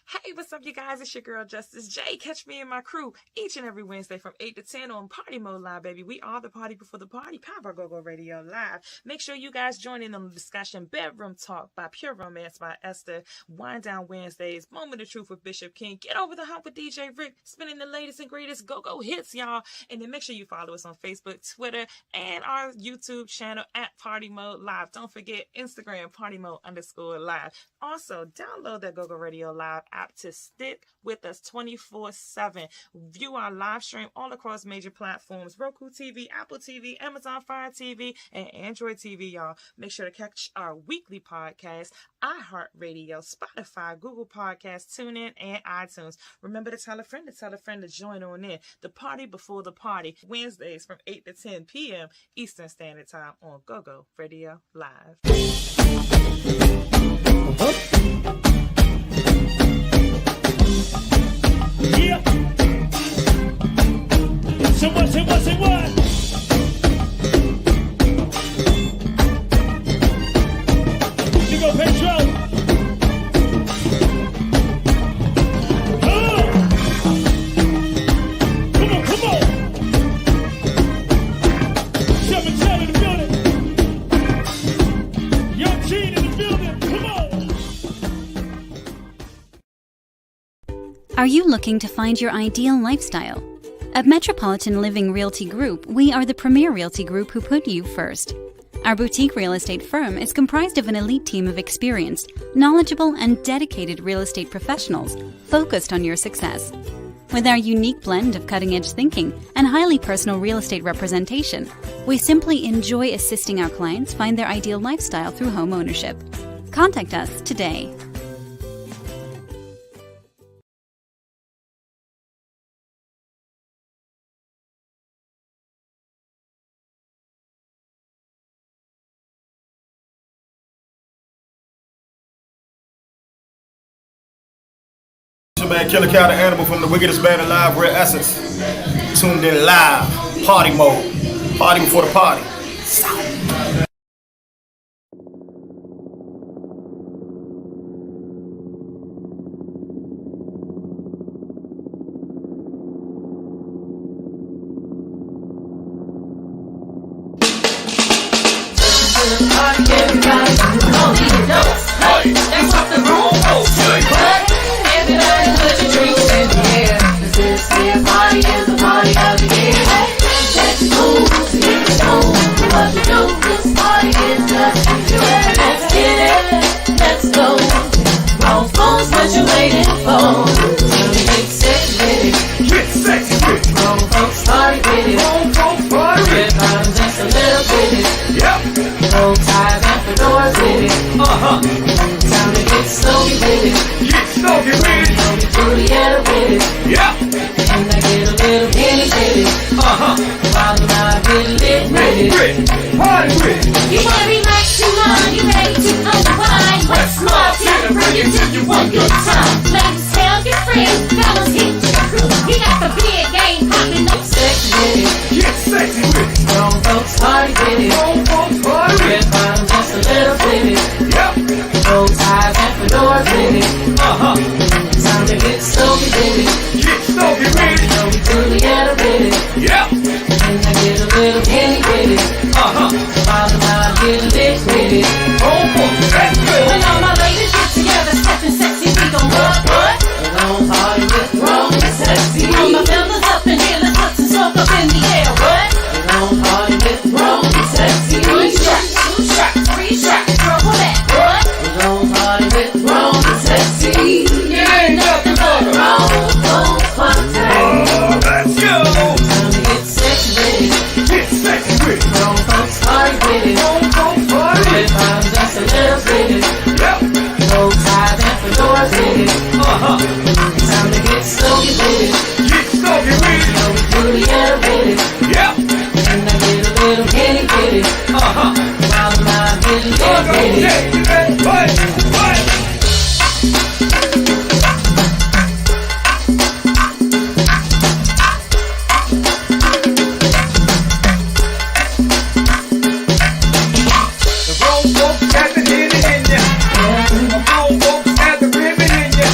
Hey, what's up, you guys? It's your girl, Justice J. Catch me and my crew each and every Wednesday from 8 to 10 on Partymode Live, baby. We are the party before the party, powered by Go-Go Radio Live. Make sure you guys join in on the discussion. Bedroom Talk by Pure Romance by Esther. Wind Down Wednesdays. Moment of Truth with Bishop King. Get over the hump with DJ Rick. Spinning the latest and greatest go-go hits, y'all. And then make sure you follow us on Facebook, Twitter, and our YouTube channel at Partymode Live. Don't forget Instagram, Partymode_live. Also, download the Go-Go Radio Live app to stick with us 24/7. View our live stream all across major platforms: Roku TV, Apple TV, Amazon Fire TV, and Android TV, y'all. Make sure to catch our weekly podcast, iHeartRadio, Spotify, Google Podcasts, TuneIn, and iTunes. Remember to tell a friend to join on in. The party before the party, Wednesdays from 8 to 10 p.m. Eastern Standard Time on Go-Go Radio Live. Yeah. Say what? You go, Pedro. Come on. 710 in the building. Young Gene in the building. Come on. Are you looking to find your ideal lifestyle? At Metropolitan Living Realty Group, we are the premier realty group who put you first. Our boutique real estate firm is comprised of an elite team of experienced, knowledgeable, and dedicated real estate professionals focused on your success. With our unique blend of cutting-edge thinking and highly personal real estate representation, we simply enjoy assisting our clients find their ideal lifestyle through home ownership. Contact us today. Man, Killer Cow, the animal from the wickedest band alive, Rare Essence. Tuned in live, party mode, party before the party. Everybody, don't need a dose. Hey, that's what the room goes. But everybody put your drinks in the air. 'Cause this here party is the party of the year. Let's move to get it on. What to do? This party is just for you. Let's get it. Let's go. Grown folks, what you waiting for? Till we get sexy with it. Get sexy with it. Grown folks party with it. Grown folks party with it. Red bottoms just a little bit it. Yep. Roll ties and fedoras with it. Time to get snowy with it. Get snowy with it. Know we Julietta with it. Yep. And I get a little henny with it. While the night get lit with it. Party with it. You wanna relax, you want, you ready to unwind. What's more, trying to bring it to you one good time. Ladies, tell your friends, fellas, hit your crew. He got the big game popping up. Sexy with it. Get sexy with it. Grown folks party with it. Grown folks party with Red it. bottom just a little with it. Yep. Roll ties and fedoras with it. Time to get snowy with it. Get snowy with it. Know we Julietta with it. Yep. And I get a little henny with it. While the night get lit with it. Grown folks, that's good. When all my ladies get together, stepping sexy, we gon' what? Grown party with grown and sexy. All my fellas up in here, let's put some smoke up in the air. What? Grown party with grown and sexy. One shot, two shot, three shot, trouble that. What? Grown party with grown and sexy. You ain't nothing but a grown party. Let's go. Time to get sexy with it. Get sexy with it. Grown folks party with it. Grown folks party with Red it. bottoms just a little bit it. Yep. Roll ties and fedoras with it. Time to get snowy with it. Get snowy with it. Know we Julietta with it. Yep. And I get a little henny with it. While the night get lit Go, with it. get it. What? The grown folks got the henny in ya. The grown folks got the ribbon in ya.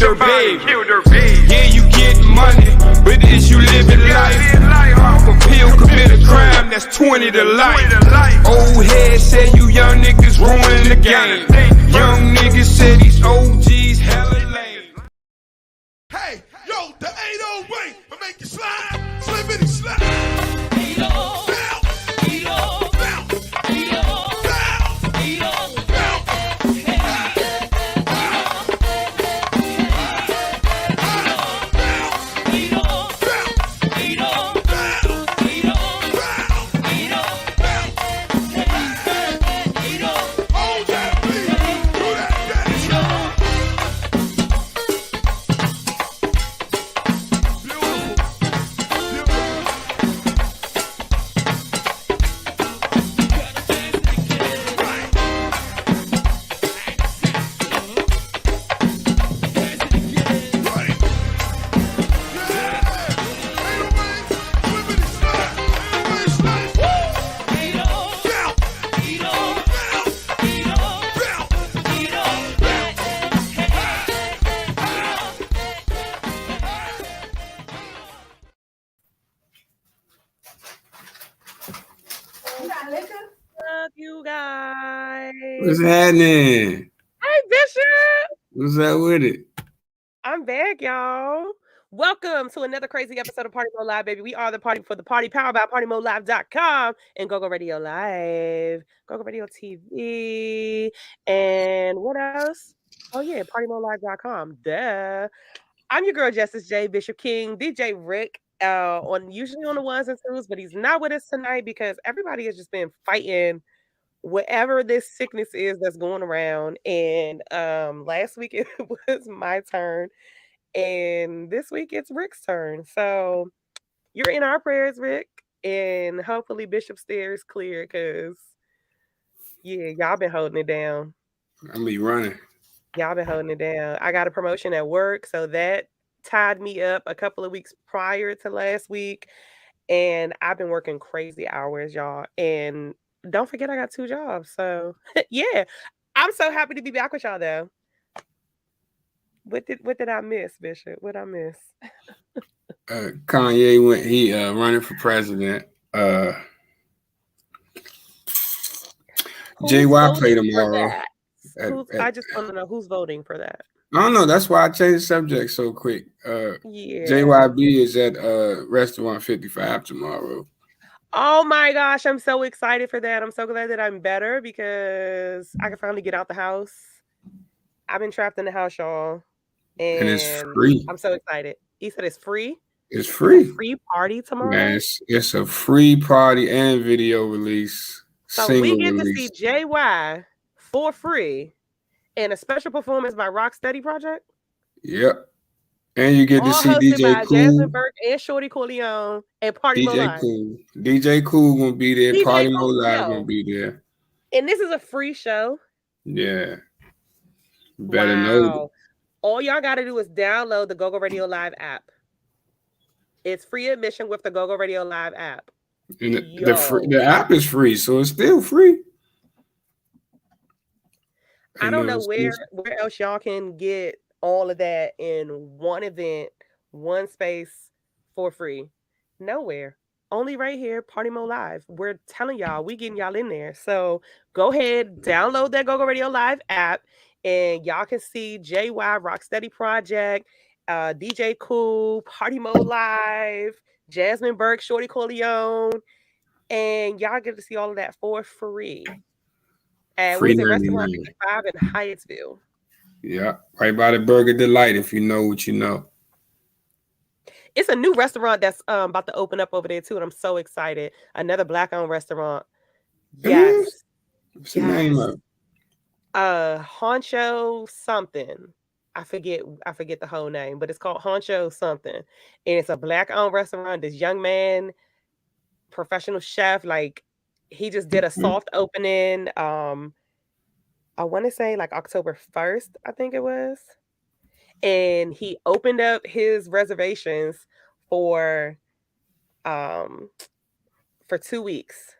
her baby. Yeah, you getting money, but is you living life? Off a pill, commit a crime, that's 20 to life. Old head say you young niggas ruining the game. Young niggas say these OGs hella lame. Hey, yo, the 808 will make you slide. Slippity slide. Bounce. Bounce. Love you guys. What's happening? Hey, Bishop. What's up with it? I'm back, y'all. Welcome to another crazy episode of Partymode Live, baby. We are the party for the party, powered by PartyModeLive.com and GoGo Radio Live, GoGo Radio TV, and what else? Oh, yeah, PartyModeLive.com. Duh. I'm your girl, Justice J, Bishop King, DJ Rick, usually on the ones and twos, but he's not with us tonight because everybody has just been fighting whatever this sickness is that's going around. And last week it was my turn, and this week it's Rick's turn. So you're in our prayers, Rick, and hopefully Bishop steers clear because yeah, y'all been holding it down. I'm be running. Y'all been holding it down. I got a promotion at work, so that tied me up a couple of weeks prior to last week, and I've been working crazy hours, y'all. And don't forget, I got 2 jobs. So yeah, I'm so happy to be back with y'all, though. What did I miss, Bishop? What I miss? Kanye went. He running for president. JY play tomorrow. I just want to know who's voting for that. I don't know. That's why I changed the subject so quick. Yeah. JYB is at Restaurant 55 tomorrow. Oh my gosh, I'm so excited for that. I'm so glad that I'm better because I can finally get out the house. I've been trapped in the house, y'all. And it's free. I'm so excited. He said it's free. It's free. It's a free party tomorrow. Man, it's a free party and video release. So we get to see JY for free and a special performance by Rocksteady Project. Yep. And you get to see DJ Cool, Jasmine, Burke, and Shorty Corleone and Partymode Live. Cool. DJ Cool gonna be there. Partymode Live gonna be there. And this is a free show. Yeah. Better know. All y'all gotta do is download the GoGo Radio Live app. It's free admission with the GoGo Radio Live app. And the app is free, so it's still free. I don't know where else y'all can get all of that in one event, one space for free. Nowhere. Only right here, Partymode Live. We're telling y'all, we getting y'all in there. So go ahead, download that GoGo Radio Live app, and y'all can see JY, Rocksteady Project, DJ Cool, Partymode Live, Jasmine Burke, Shorty Corleone, and y'all get to see all of that for free. And we're at Restaurant 55 in Hyattsville. Yeah, right by the Burger Delight, if you know what you know. It's a new restaurant that's about to open up over there too, and I'm so excited. Another Black-owned restaurant. Yes. What's the name of it? Honcho something. I forget the whole name, but it's called Honcho something. And it's a Black-owned restaurant. This young man, professional chef, like he just did a soft opening. I want to say like October 1st, I think it was. And he opened up his reservations for 2 weeks.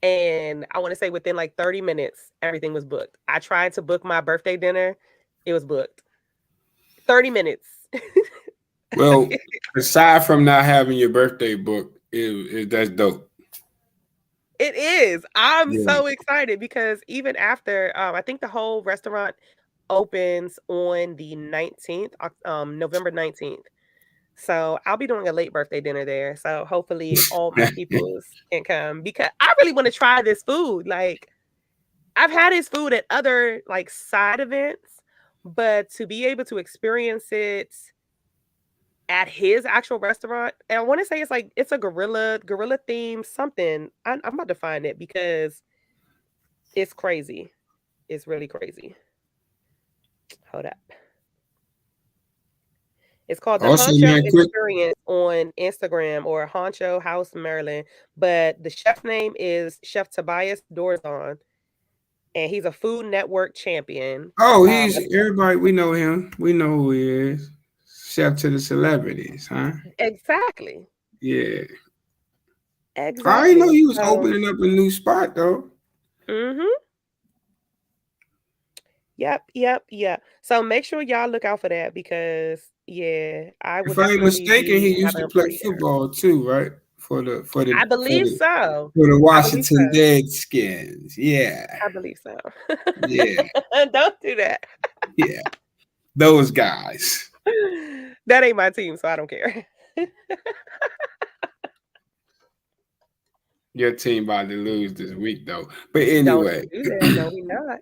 And I want to say within like 30 minutes, everything was booked. I tried to book my birthday dinner. It was booked. 30 minutes. Well, aside from not having your birthday book, that's dope. It is. I'm Yeah. so excited because even after, I think the whole restaurant opens on the 19th, November 19th. So I'll be doing a late birthday dinner there. So hopefully all my peoples can come because I really want to try this food. Like I've had his food at other like side events, but to be able to experience it at his actual restaurant, and I want to say it's a gorilla theme something. I'm about to find it because it's crazy. It's really crazy. Hold up. It's called the Also, Honcho man, quick. Experience on Instagram or Honcho House Maryland. But the chef's name is Chef Tobias Dorzon, and he's a Food Network champion. Oh, he's everybody. We know him. We know who he is. Chef to the celebrities, huh? Exactly. Yeah. Exactly. I didn't know he was opening up a new spot though. Mm-hmm. Yep. So make sure y'all look out for that because I would. If I ain't mistaken, he used to play football too, right? For the I believe so. For the Washington Redskins. Yeah. I believe so. Yeah. Don't do that. Yeah. Those guys. That ain't my team, so I don't care. Your team about to lose this week though. But anyway. Don't do that. No, we not.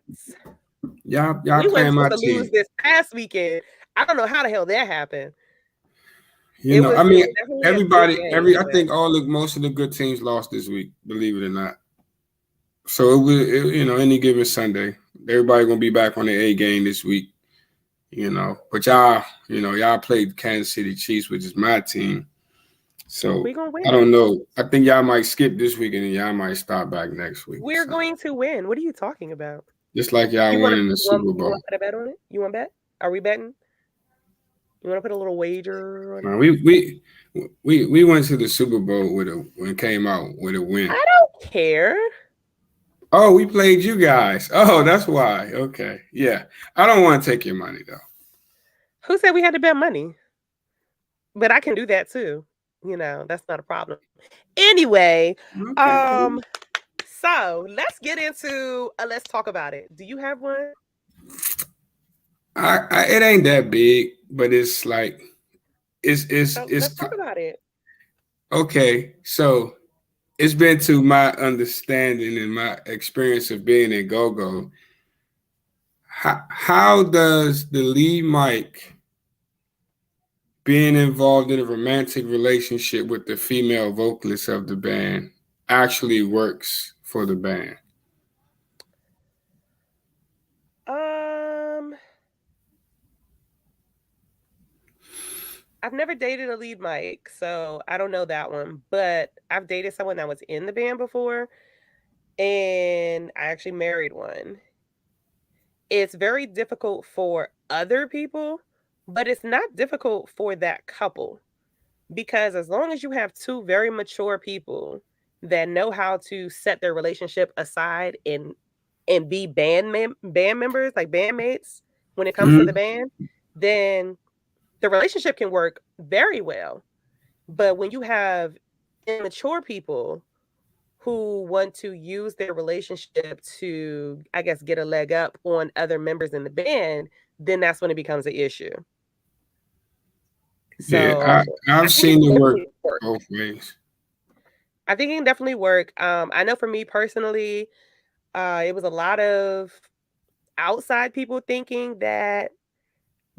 Y'all playing my team. Lose this past weekend. I don't know how the hell that happened. You know, I mean, everybody, I think most of the good teams lost this week, believe it or not. So it was, any given Sunday, everybody gonna be back on the A game this week. But y'all played Kansas City Chiefs, which is my team. So we gonna win. I don't know. I think y'all might skip this week and then y'all might start back next week. We're going to win. What are you talking about? Just like y'all winning the Super Bowl. You want to put a bet on it? You want to bet? Are we betting? You want to put a little wager on it? We went to the Super Bowl when came out with a win. I don't care. Oh, we played you guys. Oh, that's why. Okay. Yeah. I don't want to take your money though. Who said we had to bet money? But I can do that too. That's not a problem. Anyway, okay. So let's get into let's talk about it. Do you have one? It ain't that big, but it's like let's talk about it. Okay, so it's been to my understanding and my experience of being in go-go. How does the lead mic being involved in a romantic relationship with the female vocalist of the band actually works for the band? I've never dated a lead mic, so I don't know that one, but I've dated someone that was in the band before, and I actually married one. It's very difficult for other people, but it's not difficult for that couple, because as long as you have two very mature people that know how to set their relationship aside and be band members, like bandmates, when it comes to the band, then the relationship can work very well. But when you have immature people who want to use their relationship to, I guess, get a leg up on other members in the band, then that's when it becomes an issue. So, yeah, I've seen it work both ways. I think it can definitely work. I know for me personally, it was a lot of outside people thinking that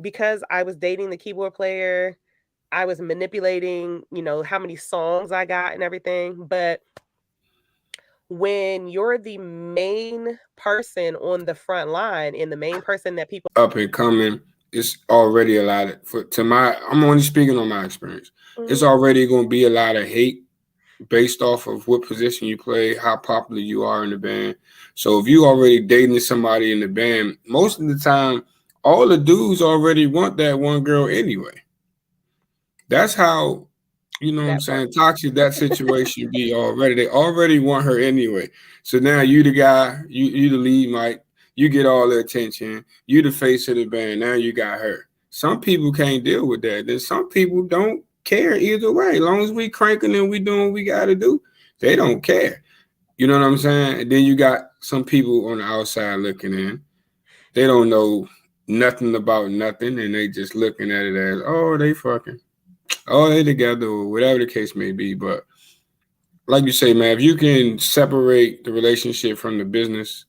because I was dating the keyboard player, I was manipulating, how many songs I got and everything. But when you're the main person on the front line and the main person that people up and coming, it's already a lot I'm only speaking on my experience. It's already going to be a lot of hate based off of what position you play, how popular you are in the band. So if you already dating somebody in the band, most of the time, all the dudes already want that one girl anyway. That's how, what I'm saying, toxic that situation be already. They already want her anyway. So now you the guy, you the lead mic, you get all the attention, you the face of the band, now you got her. Some people can't deal with that. Then some people don't care either way. As long as we cranking and we doing what we got to do, they don't care. You know what I'm saying? And then you got some people on the outside looking in. They don't know nothing about nothing, and they just looking at it as, oh, they fucking, oh, they together, or whatever the case may be. But like you say, man, if you can separate the relationship from the business,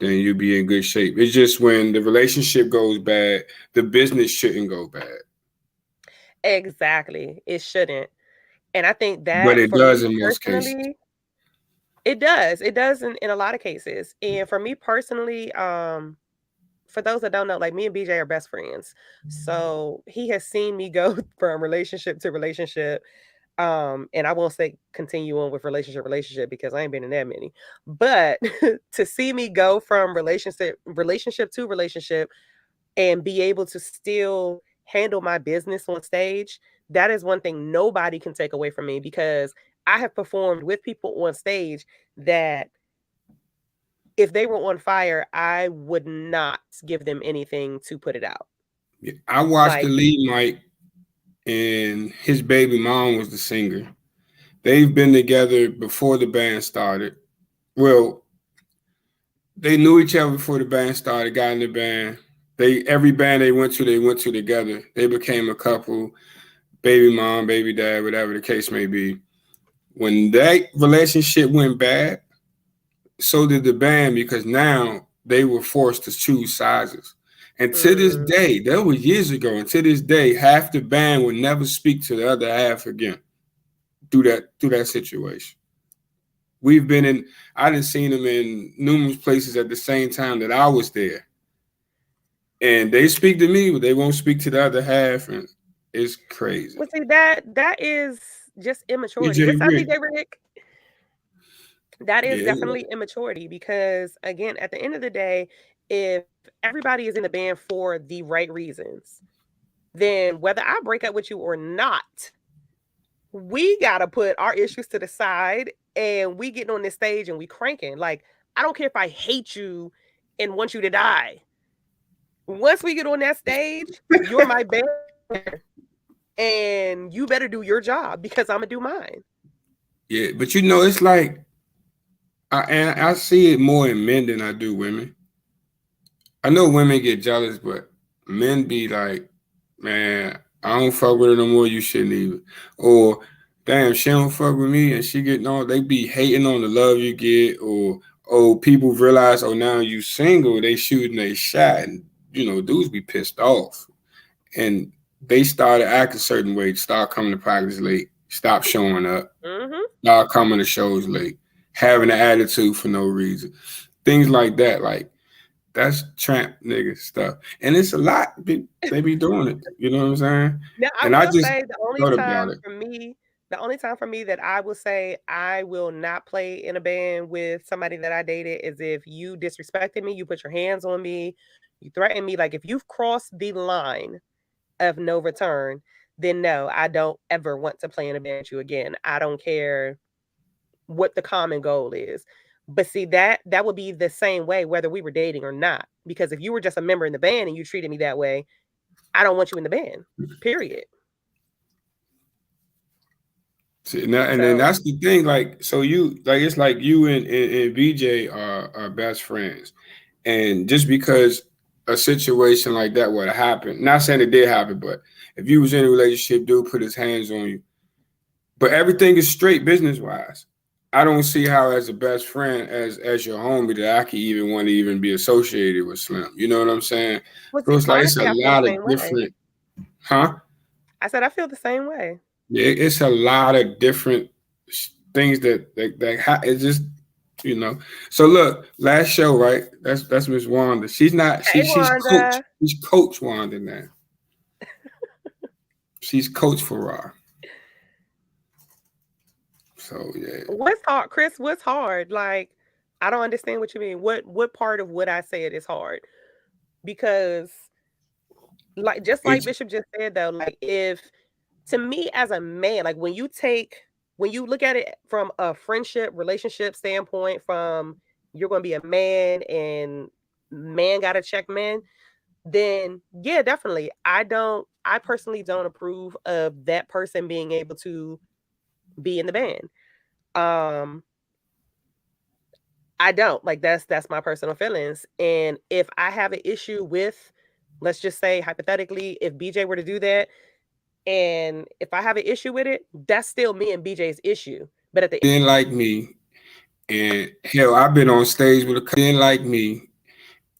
then you'll be in good shape. It's just when the relationship goes bad, the business shouldn't go bad. Exactly. It shouldn't. And I think But that it for does me in most cases. personally, it does. It does in a lot of cases. And for me personally, for those that don't know, like me and BJ are best friends. So he has seen me go from relationship to relationship. And I won't say continue on with relationship because I ain't been in that many. But to see me go from relationship to relationship and be able to still handle my business on stage, that is one thing nobody can take away from me, because I have performed with people on stage that if they were on fire, I would not give them anything to put it out. I watched the Like, lead Mike, and his baby mom was the singer. They've been together before the band started. Well, they knew each other before the band started, got in the band. Every band they went to together. They became a couple, baby mom, baby dad, whatever the case may be. When that relationship went bad, so did the band, because now they were forced to choose sizes. And to this day, that was years ago, and to this day, half the band would never speak to the other half again through that situation. I done seen them in numerous places at the same time that I was there. And they speak to me, but they won't speak to the other half, and it's crazy. well, see, that is just immaturity. DJ What's up, Rick. DJ Rick? That is Yeah. definitely immaturity, because again, at the end of the day, if everybody is in the band for the right reasons, then whether I break up with you or not, we gotta put our issues to the side and we getting on this stage and we cranking. Like, I don't care if I hate you and want you to die. Once we get on that stage, you're my band, and you better do your job because I'm gonna do mine. Yeah, but it's like, I see it more in men than I do women. I know women get jealous, but men be like, man, I don't fuck with her no more, you shouldn't either. Or, damn, she don't fuck with me and she getting on. They be hating on the love you get. Or, oh, people realize, oh, now you single, they shooting a shot. And, dudes be pissed off. And they started acting a certain way, start coming to practice late, stop showing up, start coming to shows late, having an attitude for no reason. Things like that, like, that's tramp nigga stuff. And it's a lot. They be doing it. You know what I'm saying? Now, I will say the only time for me that I will say I will not play in a band with somebody that I dated is if you disrespected me, you put your hands on me, you threaten me. Like, if you've crossed the line of no return, then no, I don't ever want to play in a band with you again. I don't care what the common goal is. But see, that would be the same way whether we were dating or not. Because if you were just a member in the band and you treated me that way, I don't want you in the band, period. See, now, and then that's the thing. Like, so it's like you and BJ are best friends. And just because a situation like that would happen, not saying it did happen, but if you was in a relationship, dude put his hands on you, but everything is straight business-wise. I don't see how, as a best friend, as your homie, that I could even want to even be associated with Slim. You know what I'm saying? Well, So it's like, it's honestly, a I feel lot the of same way. different, huh? I said I feel the same way. Yeah, it's a lot of different things that it's just, So look, last show, right? That's Miss Wanda. She's not. She's coach. She's Coach Wanda now. She's Coach Farrar. So yeah. What's hard, Chris? What's hard? Like, I don't understand what you mean. What part of what I said is hard? Because, like, just like Bishop just said, though, like, if to me as a man, like when you look at it from a friendship relationship standpoint, from you're going to be a man and man got to check men, then yeah, definitely. I personally don't approve of that person being able to be in the band. I don't. Like that's my personal feelings. And if I have an issue with, let's just say hypothetically, if BJ were to do that, and if I have an issue with it, that's still me and BJ's issue. But at the end, Didn't like me, and hell, I've been on stage with a didn't like me,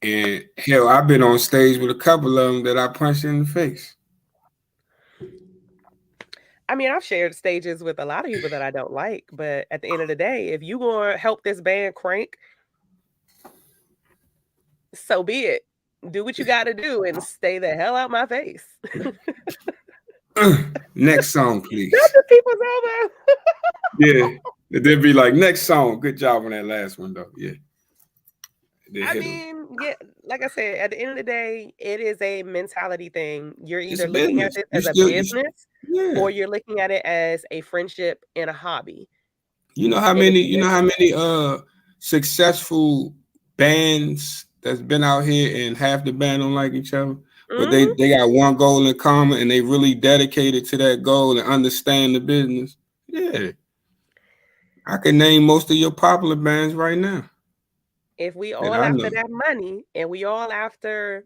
and hell, I've been on stage with a couple of them that I punched in the face. I mean, I've shared stages with a lot of people that I don't like, but at the end of the day, if you gonna help this band crank, so be it. Do what you got to do and stay the hell out my face. Next song, please. That's the people's elbow. Yeah, they'd be like, next song. Good job on that last one, though. Yeah. I mean, yeah, like I said, at the end of the day, it is a mentality thing. You're either looking at it as a business or you're looking at it as a friendship and a hobby. You know how many successful bands that's been out here and half the band don't like each other, but they got one goal in common and they really dedicated to that goal and understand the business. Yeah. I can name most of your popular bands right now. If we all after that money and we all after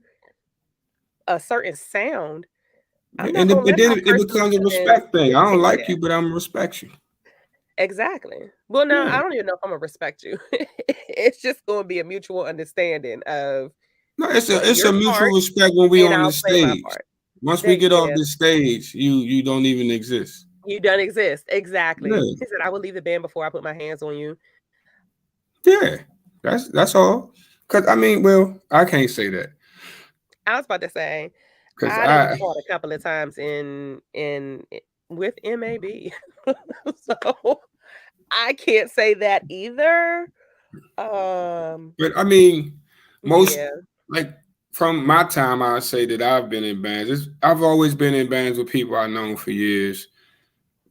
a certain sound, and then it becomes a respect thing. I don't like you, but I'm gonna respect you. Exactly. Well, no, I don't even know if I'm gonna respect you. It's just going to be a mutual understanding of. No, it's a mutual respect when we on the stage. Once we get off the stage, you don't even exist. You don't exist. Exactly. Yeah. He said, "I will leave the band before I put my hands on you." Yeah. That's all. Because I mean, well, I can't say that. I was about to say I fought a couple of times in with MAB, so I can't say that either. But I mean, like from my time, I say that I've been in bands. I've always been in bands with people I've known for years.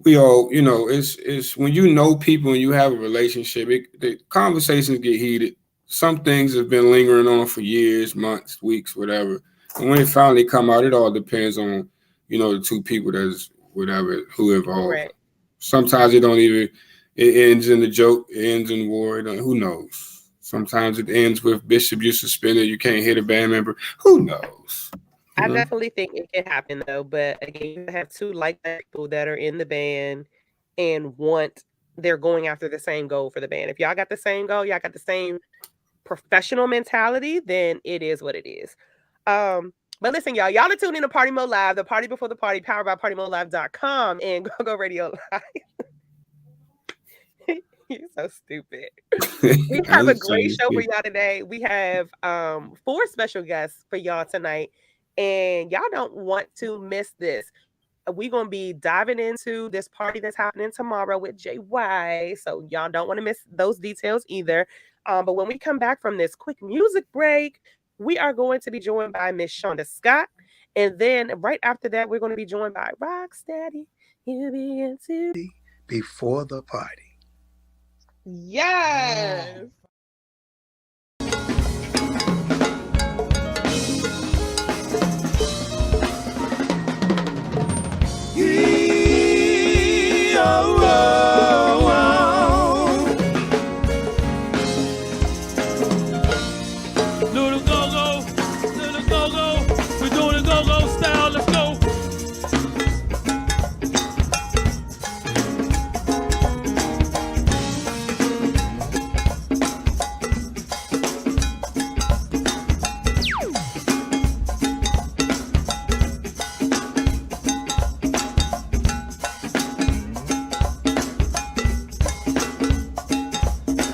We all, it's when you know people and you have a relationship, the conversations get heated. Some things have been lingering on for years, months, weeks, whatever. And when it finally come out, it all depends on, the two people who involved. Right. Sometimes it ends in the joke, it ends in war. Who knows? Sometimes it ends with Bishop, you suspended, you can't hit a band member. Who knows? I definitely think it can happen though, but again, you have two like people that are in the band and they're going after the same goal for the band. If y'all got the same goal, y'all got the same professional mentality, then it is what it is. But listen, y'all are tuned in to Partymode Live, the party before the party, powered by PartyModeLive.com and Go Radio Live. You're so stupid. We have a great show for y'all today. We have 4 special guests for y'all tonight. And y'all don't want to miss this. We're going to be diving into this party that's happening tomorrow with JY. So y'all don't want to miss those details either. But when we come back from this quick music break, we are going to be joined by Miss Shonda Scott. And then right after that, we're going to be joined by Rocksteady. He'll be into before the party. Yes.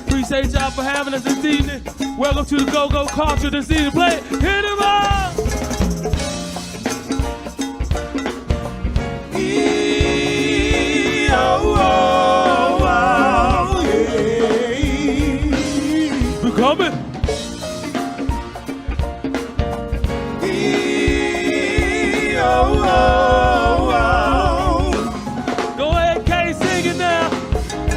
Appreciate y'all for having us this evening. Welcome to the Go-Go Culture this evening. Play it. Hit 'em up! We're coming. Go ahead, Kay, sing it now.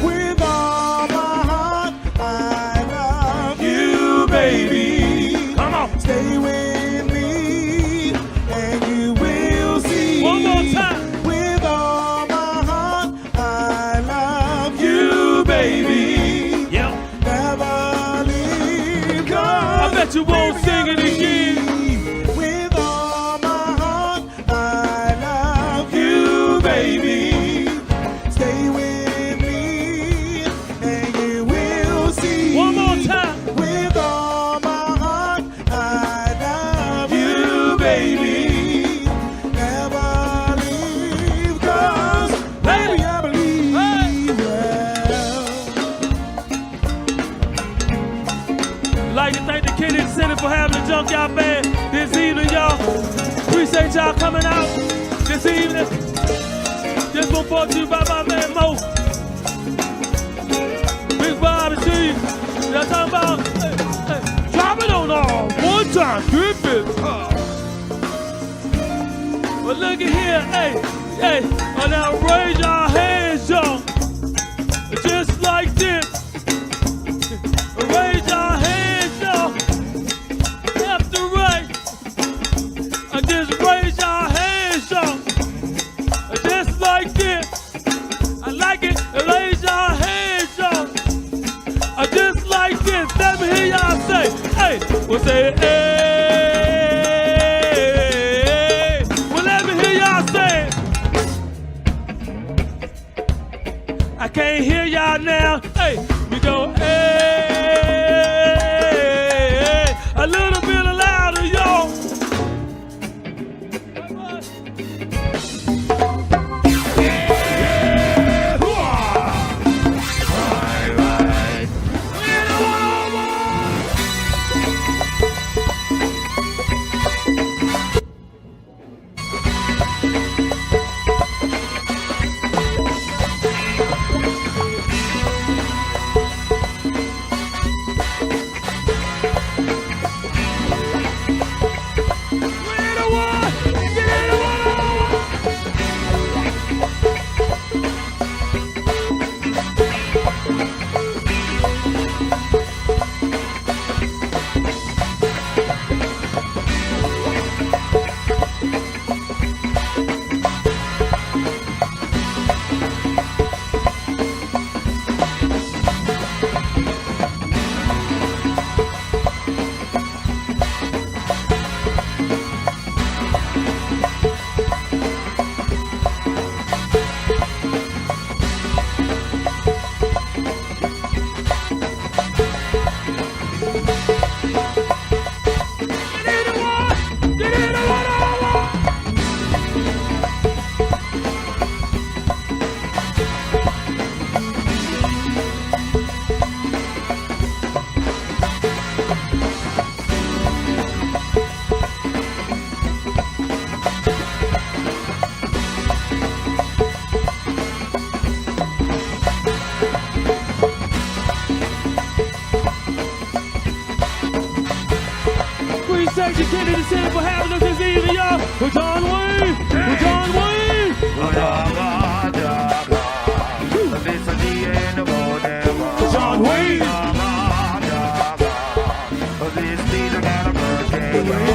With all my heart, I love you, baby. Come on. Stay with me. you won't sing it again. With all my heart, I love you, baby. Stay with me, and you will see. One more time. With all my heart, I love you, baby. Never leave, 'cause baby, I believe. Like to thank the Kennedy Center for having the Junkyard Band this evening, y'all. Appreciate y'all coming out this evening. Just gonna brought to you by my man Mo. Big Bob and Steve. Y'all talking about drop it on all one time, grip it. But look at here, hey, oh, now raise your hands, y'all. Just like this. Raise your hands, y'all. Left to right. Just raise your hands, y'all. Just like this. I like it. Raise your hands, y'all. Just like this. Let me hear y'all say, hey. We'll say, hey. Well, let me hear y'all say it. I can't hear y'all now. Hey, we go, hey. A little bit louder, y'all. Appreciate you, Kennedy Center, for having us this evening, y'all. We're John Wayne. We're John Wayne. John Wayne.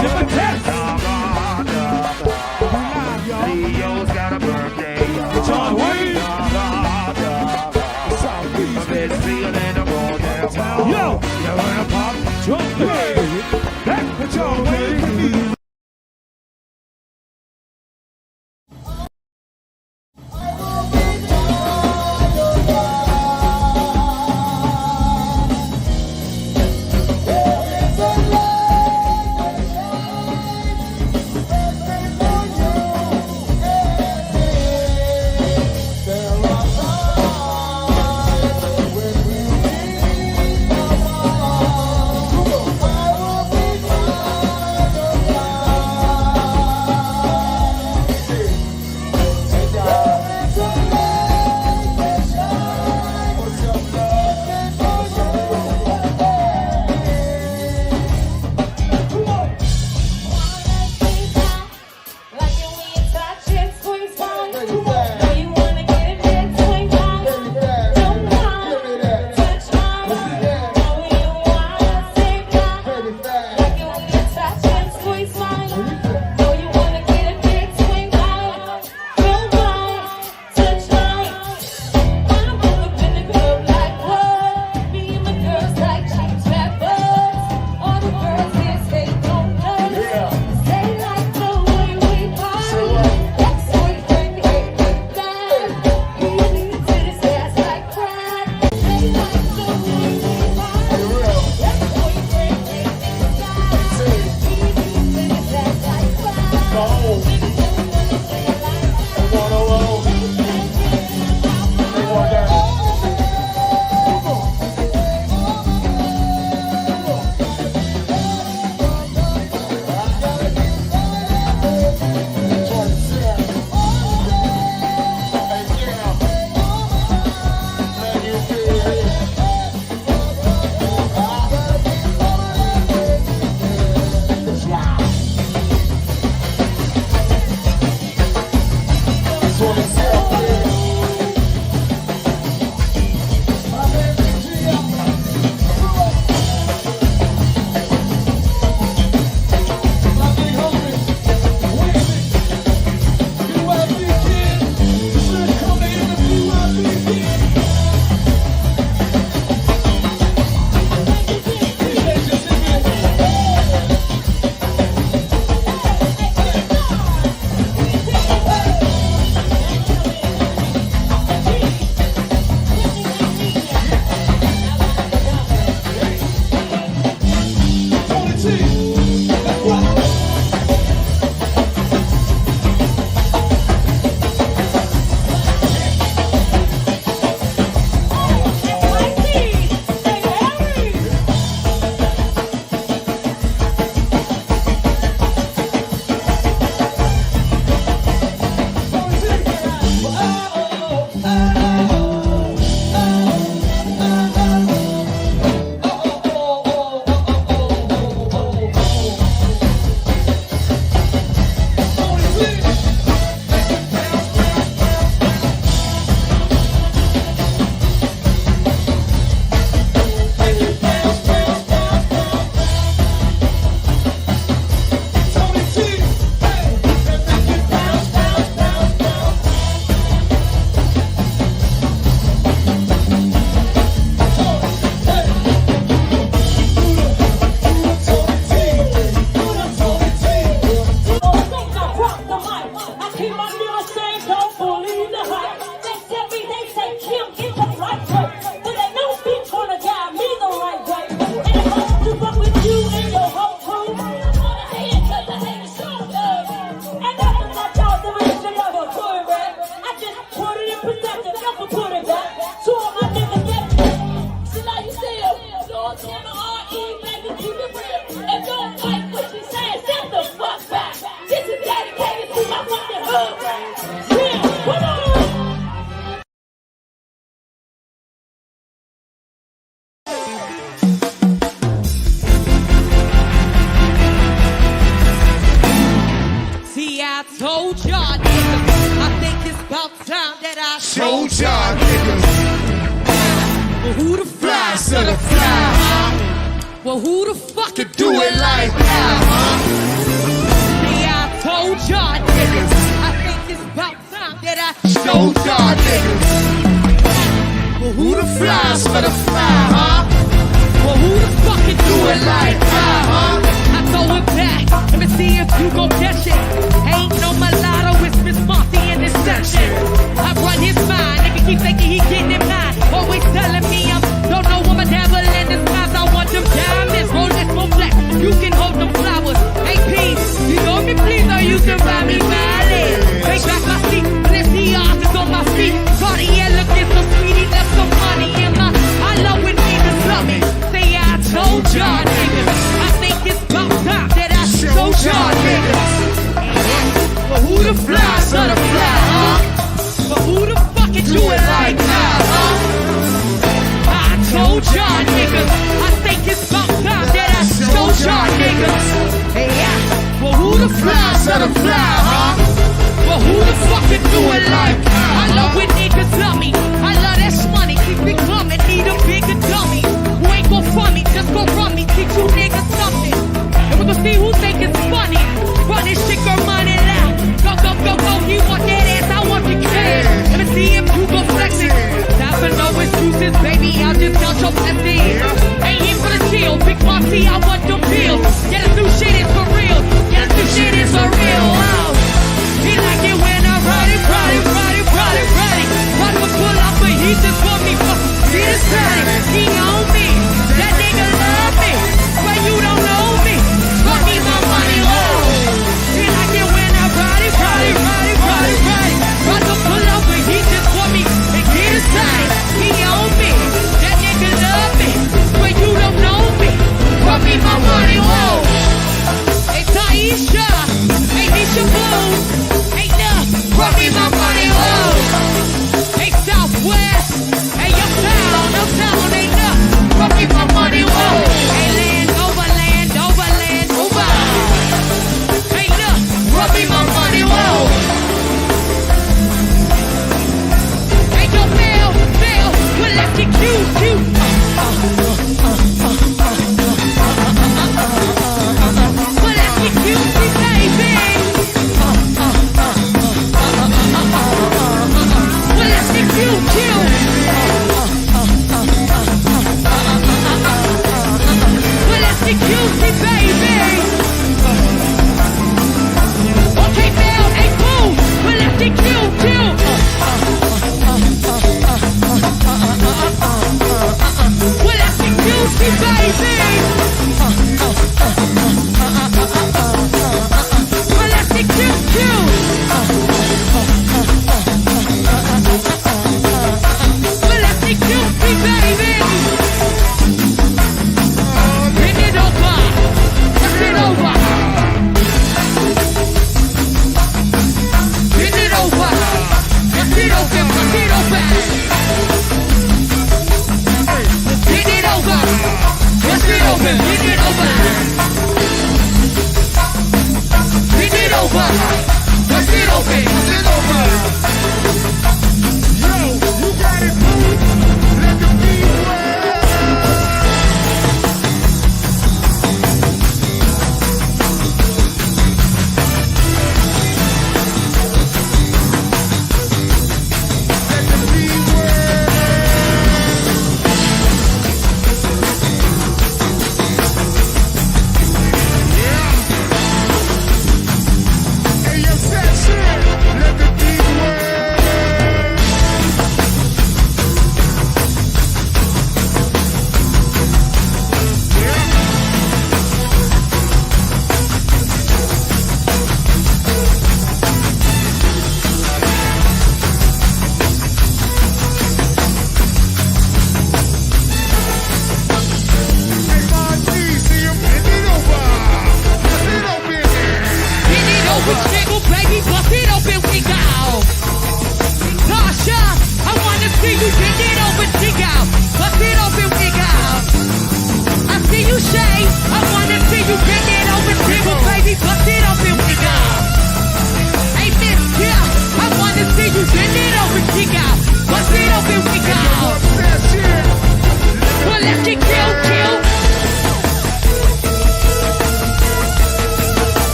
Different text. Leo's got a birthday. John Wayne. Yo. You wanna pop? John Wayne. John Wayne. I say don't believe the hype. They tell me, they say, Kim, get the right way. But they know bitch wanna guide me the right way. And if I want to fuck with you and your whole crew, I'm gonna head cause I hate the show. And nothing like y'all the reason of a good rap. I just put it in perspective, never put it back. So all my niggas get see how you still. Lord, can R.E. baby, keep it real. If you don't like what you saying, step the fuck back. This is dedicated to my fucking hood. Yeah, what on? See, I told y'all niggas, I think it's about time that I Showed y'all niggas. Well, who the fly, To the fly, huh? Well, who the fuck To do it like that, huh? See, I told y'all niggas, I think it's about time that I Showed y'all niggas. Well, Who the flies for the fly, huh? Well, who the fuck can do it like that, huh? I throw it back, let me see if you gon' catch it. Ain't no mulatto, it's Miss Marcy in this section. I run his mind, nigga keep thinking he getting in line. Always telling me I'm, don't know what my devil in this mouth. I want them diamonds, roll this more black. You can hold them flowers. Hey, peace, you know me please, or you can buy me mileage.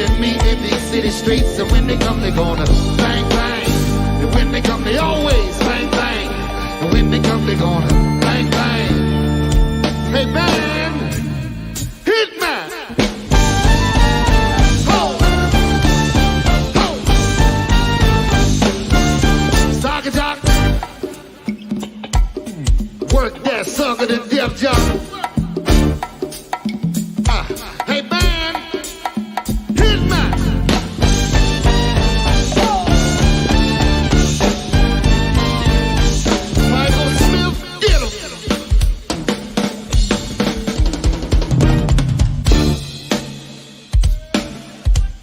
and meet in these city streets. And when they come, they're gonna bang, bang. And when they come, they always bang, bang. And when they come, they're gonna bang, bang. Hey, band, Hitman. Ho! Ho! Socket jock. Work that sucker to death job. Hey, band, Hitman. Michael Smith, get him.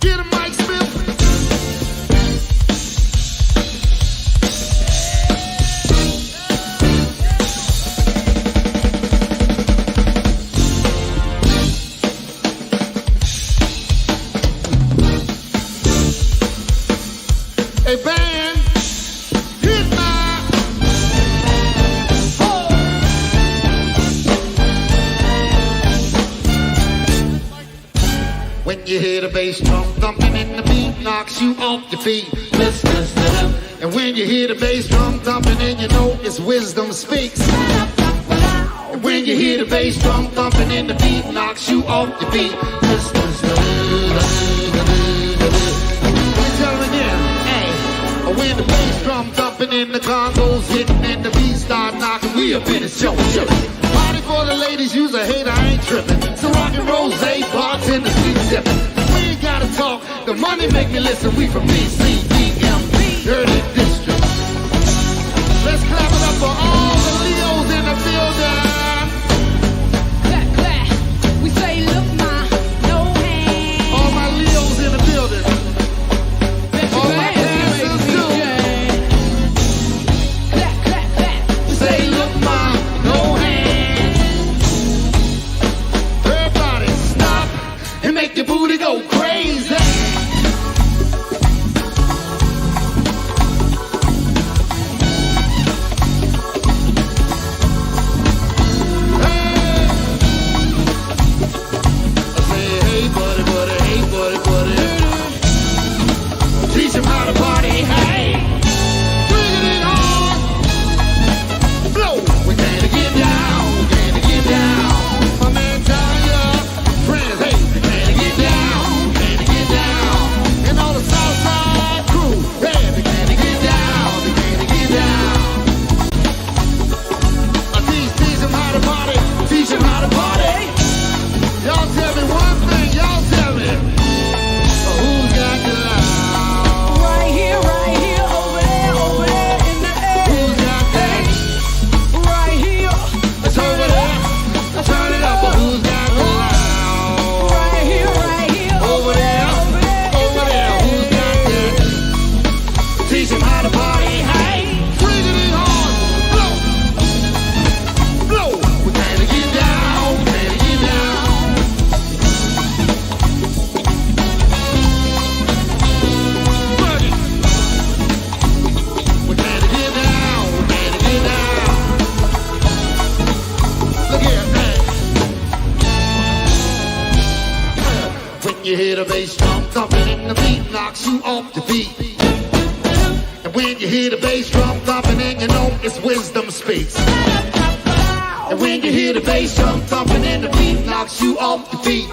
Get him, Mike Smith. Hey, band, Hitman. Oh. When you hear the bass drum thumping and the beat knocks you off your feet. And when you hear the bass drum thumping and you know it's wisdom speaks. And when you hear the bass drum thumping and the beat knocks you off your feet. Tell them again, hey. When the bass drum thumping and the congos hitting and the beat start knocking, we up in this show. Party for the ladies, use a hater, I ain't tripping. So rockin' rose, bartenders keep sipping. We ain't gotta talk, the money make me listen. We from BCDMB, Dirty District. Let's clap it up for all the Leos in the building. Clap, clap. We say, look, ma, no hands. All my Leos in the building. All my dancers too. Clap, clap, clap. Say, look, ma, no hands. Everybody stop and make your booty go crazy. Hey. I say, hey, buddy, buddy, hey, buddy, buddy. Teach 'em how to party, hey. Bring it on. Blow. We gotta get down, we gotta get down. My man Tanya, friends, hey, we gotta get down, we gotta get down. And all the Southside crew, hey, we gotta get down, we gotta get down. I teach 'em how to party, teach 'em how to party. Y'all tell me one thing, y'all tell me. Who's got the loud? Right here, over there in the air. Who's got that? Right here, It's over there. Turn it up, but who's got the loud? right here, Over there, over there. Who's got that? Teach 'em how to party. Hey, friggin' hard. Blow, blow. We gotta get down. We gotta get down. Buddy. We gotta get down. We gotta get down. Look here, hey. When you hear the bass drum thumping and the beat knocks you off your feet. And when you hear the bass drum thumping and you know it's wisdom speaks. And when you hear the bass drum thumping and the beat knocks you off your feet.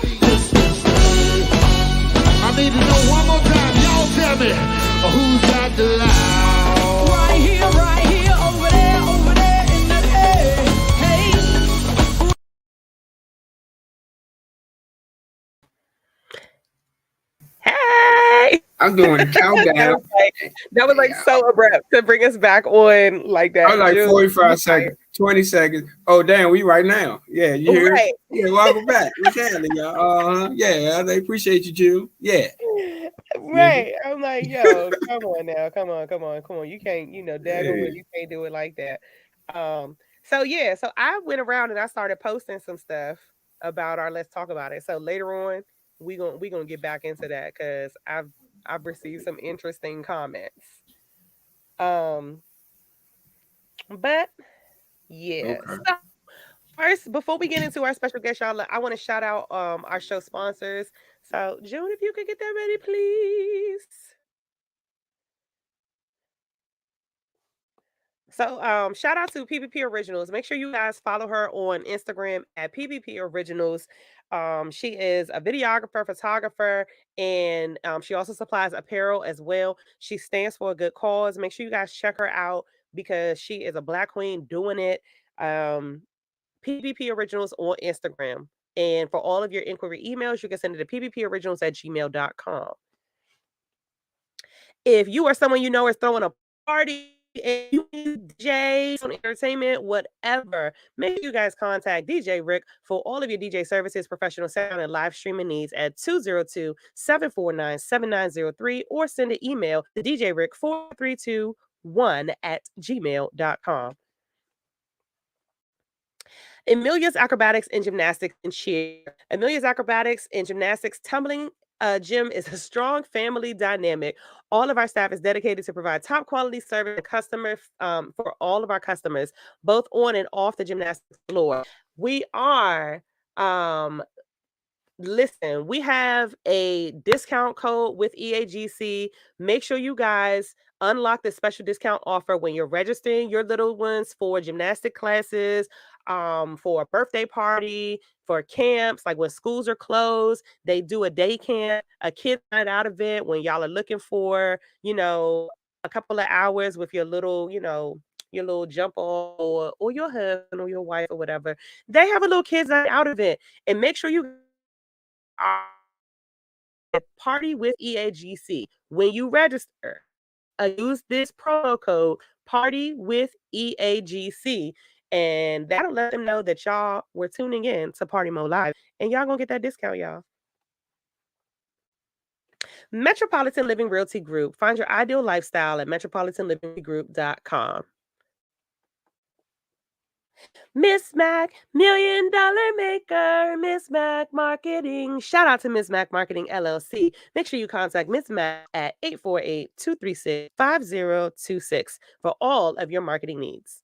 I need to know one more time, y'all tell me who's got the loud? right here, over there in the air. Hey. Hey. I'm doing a That countdown. was like so abrupt to bring us back on like that. I was like June. 45 seconds, 20 seconds. Oh, damn, we right now. Yeah, you hear? Right. Yeah, welcome back. What's happening, y'all? Yeah, they appreciate you, June. Yeah. Right. I'm like, yo, come on now. Come on. You can't, daggone, you can't do it like that. So I went around and I started posting some stuff about our Let's Talk About It. So later on, we gonna get back into that because I've received some interesting comments. But yeah. Okay. So First, before we get into our special guest, y'all, I want to shout out our show sponsors. So, June, if you could get that ready, please. So, shout out to PPP Originals. Make sure you guys follow her on Instagram at PPP Originals. She is a videographer, photographer, and she also supplies apparel as well. She stands for a good cause. Make sure you guys check her out because she is a Black queen doing it. PPP Originals on Instagram. And for all of your inquiry emails, you can send it to ppporiginals@gmail.com. If you or someone you know is throwing a party and you need DJs on entertainment, whatever, make sure you guys contact DJ Rick for all of your DJ services, professional sound, and live streaming needs at 202-749-7903 or send an email to djrick4321@gmail.com. Amelia's Acrobatics and Gymnastics and Cheer. Amelia's Acrobatics and Gymnastics Tumbling Gym is a strong family dynamic. All of our staff is dedicated to provide top quality service to customers for all of our customers, both on and off the gymnastics floor. We are listen, we have a discount code with EAGC. Make sure you guys unlock this special discount offer when you're registering your little ones for gymnastic classes, for a birthday party, for camps, like when schools are closed, they do a day camp, a kids night out event when y'all are looking for, a couple of hours with your little, your little jump or your husband or your wife or whatever. They have a little kids night out event, and make sure you Party with EAGC. When you register, use this promo code Party with EAGC, and that'll let them know that y'all were tuning in to Partymode Live, and y'all gonna get that discount, y'all. Metropolitan Living Realty Group. Find your ideal lifestyle at metropolitanlivinggroup.com. Miss Mac, $1 Million Maker, Miss Mac Marketing. Shout out to Miss Mac Marketing LLC. Make sure you contact Miss Mac at 848-236-5026 for all of your marketing needs.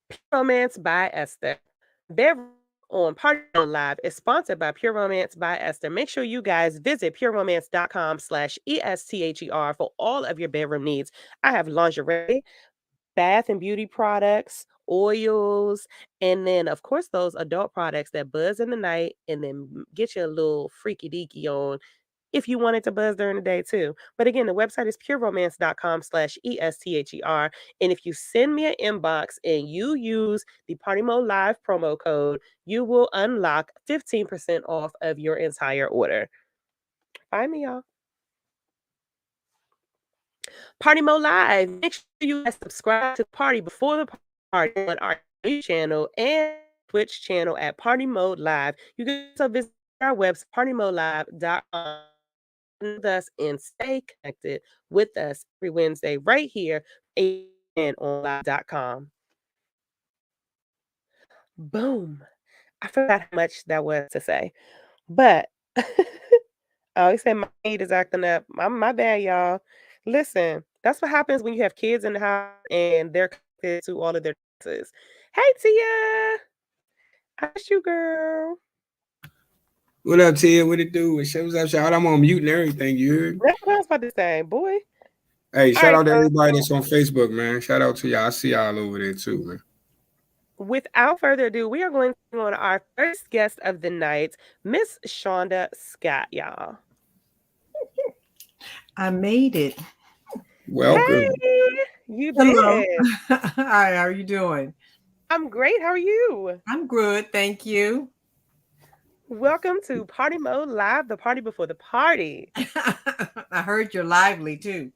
Pure Romance by Esther. Beverage on Partymode Live is sponsored by Pure Romance by Esther. Make sure you guys visit pureromance.com/ESTHER for all of your bedroom needs. I have lingerie, bath and beauty products, oils, and then, of course, those adult products that buzz in the night and then get you a little freaky deaky on if you wanted to buzz during the day too. But again, the website is pureromance.com/ESTHER. And if you send me an inbox and you use the Partymode Live promo code, you will unlock 15% off of your entire order. Find me, y'all. Partymode Live. Make sure you guys subscribe to the party before the party on our YouTube channel and Twitch channel at Partymode Live. You can also visit our website, partymodelive.com, with us and stay connected with us every Wednesday right here and on live.com. Boom. I forgot how much that was to say, but I always say my head is acting up. My bad, y'all. Listen, that's what happens when you have kids in the house and they're connected to all of their devices. Hey, Tia. I miss you, girl. What up, Tia? What it do? What's up, shout? I'm on mute and everything. You heard? That's what I was about to say, boy. Hey, shout out to everybody that's on Facebook, man. Shout out to y'all. I see y'all over there too, man. Without further ado, we are going to go on our first guest of the night, Miss Shonda Scott, y'all. I made it. Welcome. Hey, you Hello. did. Hi, how are you doing? I'm great. How are you? I'm good, thank you. Welcome to Partymode Live, the party before the party. I heard you're lively too.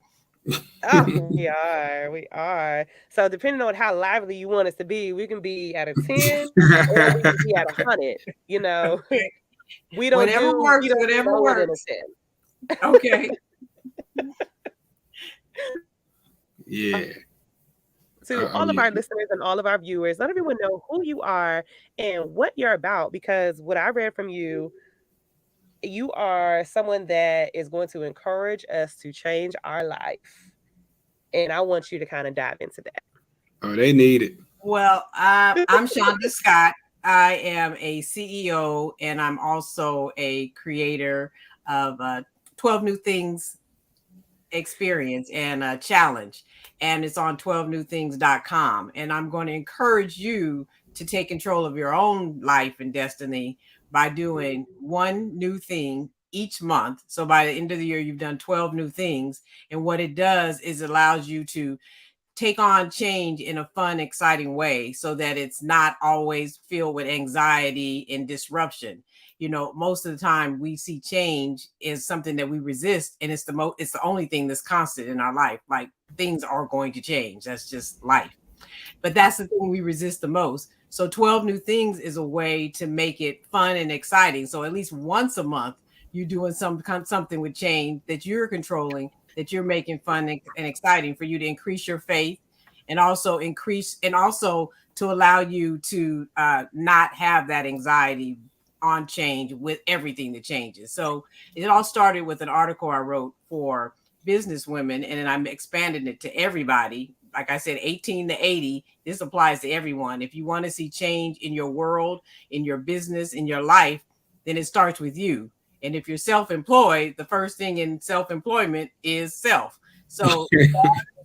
Oh, we are. So depending on how lively you want us to be, we can be at a 10 or we can be at 100. You know, we don't Whatever works, whatever works. Okay. Yeah. To all of our listeners and all of our viewers, let everyone know who you are and what you're about, because what I read from you, you are someone that is going to encourage us to change our life. And I want you to kind of dive into that. Oh, they need it. Well, I'm Shonda Scott. I am a CEO and I'm also a creator of 12 New Things experience and a challenge. And it's on 12newthings.com. And I'm going to encourage you to take control of your own life and destiny by doing one new thing each month. So by the end of the year, you've done 12 new things. And what it does is allows you to take on change in a fun, exciting way so that it's not always filled with anxiety and disruption. You know, most of the time we see change is something that we resist, and it's the only thing that's constant in our life. Like things are going to change. That's just life. But that's the thing we resist the most. So 12 new things is a way to make it fun and exciting. So at least once a month, you're doing something with change that you're controlling, that you're making fun and exciting for you to increase your faith and also to allow you to not have that anxiety on change with everything that changes. So it all started with an article I wrote for business women, and then I'm expanding it to everybody. Like I said, 18 to 80, this applies to everyone. If you want to see change in your world, in your business, in your life, then it starts with you. And if you're self-employed, the first thing in self-employment is self. So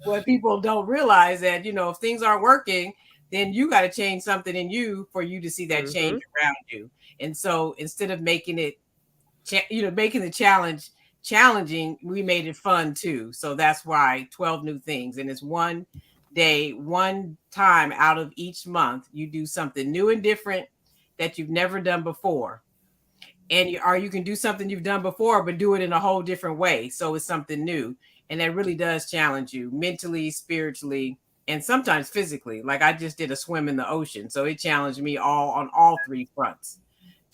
what people don't realize that, you know, if things aren't working, then you got to change something in you for you to see that change around you. And so instead of making it, making the challenge challenging, we made it fun too. So that's why 12 new things. And it's one day, one time out of each month, you do something new and different that you've never done before. And you can do something you've done before, but do it in a whole different way. So it's something new. And that really does challenge you mentally, spiritually, and sometimes physically. Like I just did a swim in the ocean. So it challenged me on all three fronts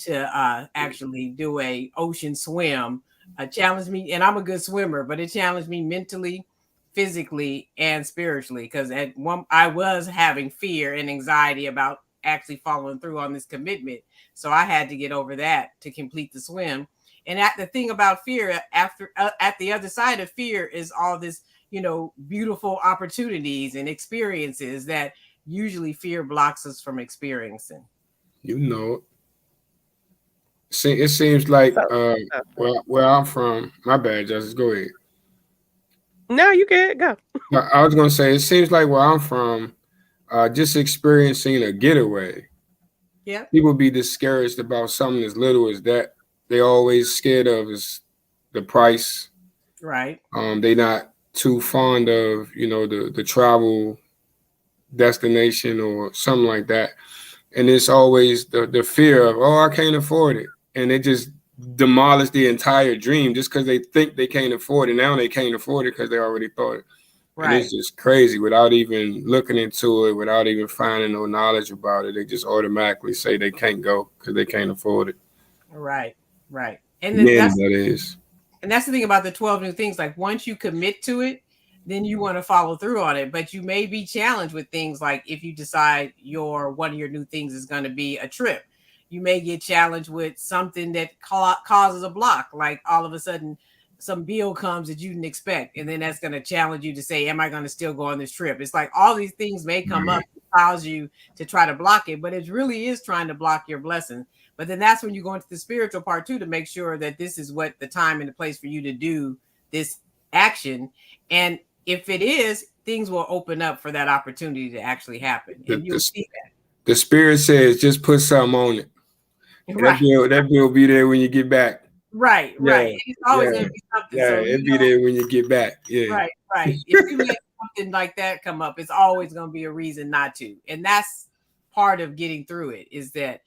to actually do a ocean swim. Challenged me, and I'm a good swimmer, but it challenged me mentally, physically, and spiritually. Because I was having fear and anxiety about actually following through on this commitment. So I had to get over that to complete the swim. And the thing about fear, at the other side of fear is all this, beautiful opportunities and experiences that usually fear blocks us from experiencing. It seems like where I'm from. My bad, Justice. Go ahead. No, you can go. I was gonna say it seems like where I'm from, just experiencing a getaway. Yeah. People be discouraged about something as little as that. They always scared of is the price. Right. They not too fond of, the travel destination or something like that. And it's always the fear of, I can't afford it. And it just demolished the entire dream just because they think they can't afford it. Now they can't afford it because they already thought it. Right. And it's just crazy without even looking into it, without even finding no knowledge about it. They just automatically say they can't go because they can't afford it. Right. And then that's the thing about the 12 new things. Like once you commit to it, then you want to follow through on it. But you may be challenged with things like if you decide one of your new things is going to be a trip, you may get challenged with something that causes a block. Like all of a sudden, some bill comes that you didn't expect. And then that's going to challenge you to say, am I going to still go on this trip? It's like all these things may come up and cause you to try to block it, but it really is trying to block your blessing. But then that's when you go into the spiritual part too, to make sure that this is what the time and the place for you to do this action. And if it is, things will open up for that opportunity to actually happen. And you'll see that. The spirit says, just put something on it. Right. That bill will be there when you get back. Right. It's always going to be something. Yeah, it'll be there when you get back. Yeah. Right. If you let something like that come up, it's always going to be a reason not to. And that's part of getting through it, is that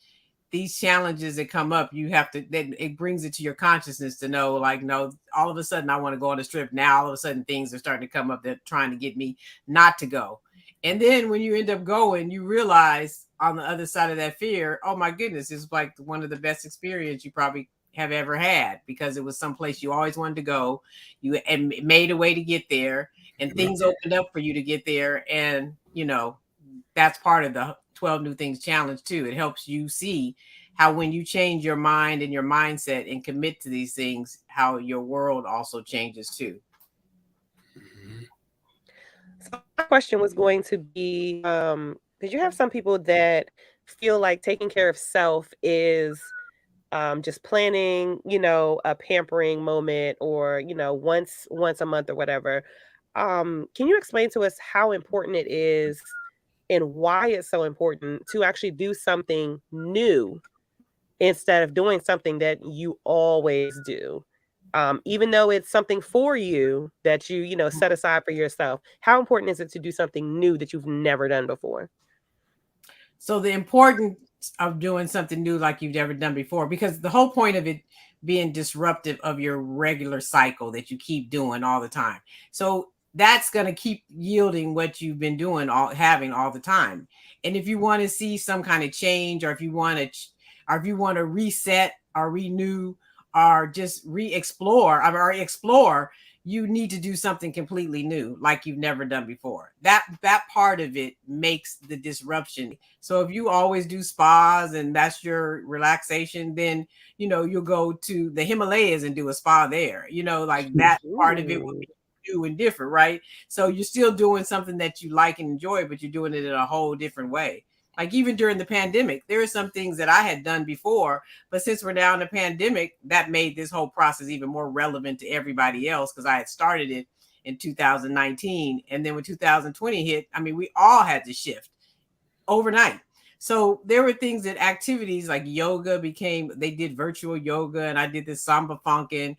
these challenges that come up, you have to, then it brings it to your consciousness to know, like, no, all of a sudden I want to go on this trip. Now, all of a sudden things are starting to come up that trying to get me not to go. And then when you end up going, you realize on the other side of that fear, oh my goodness, it's like one of the best experiences you probably have ever had, because it was someplace you always wanted to go. You made a way to get there, and things opened up for you to get there. And, that's part of the 12 New Things Challenge too. It helps you see how when you change your mind and your mindset and commit to these things, how your world also changes too. So my question was going to be, Because you have some people that feel like taking care of self is just planning, a pampering moment or, once a month or whatever. Can you explain to us how important it is and why it's so important to actually do something new instead of doing something that you always do? Even though it's something for you that you set aside for yourself, how important is it to do something new that you've never done before? So the importance of doing something new like you've never done before, because the whole point of it being disruptive of your regular cycle that you keep doing all the time. So that's going to keep yielding what you've been doing having all the time. And if you want to see some kind of change, or if you want to reset or renew or just re-explore or explore, you need to do something completely new, like you've never done before. That part of it makes the disruption. So if you always do spas and that's your relaxation, then you'll go to the Himalayas and do a spa there. Like that part of it will be new and different, right? So you're still doing something that you like and enjoy, but you're doing it in a whole different way. Like even during the pandemic, there are some things that I had done before, but since we're now in the pandemic, that made this whole process even more relevant to everybody else, because I had started it in 2019. And then when 2020 hit, I mean, we all had to shift overnight. So there were activities like yoga they did virtual yoga, and I did this samba funkin'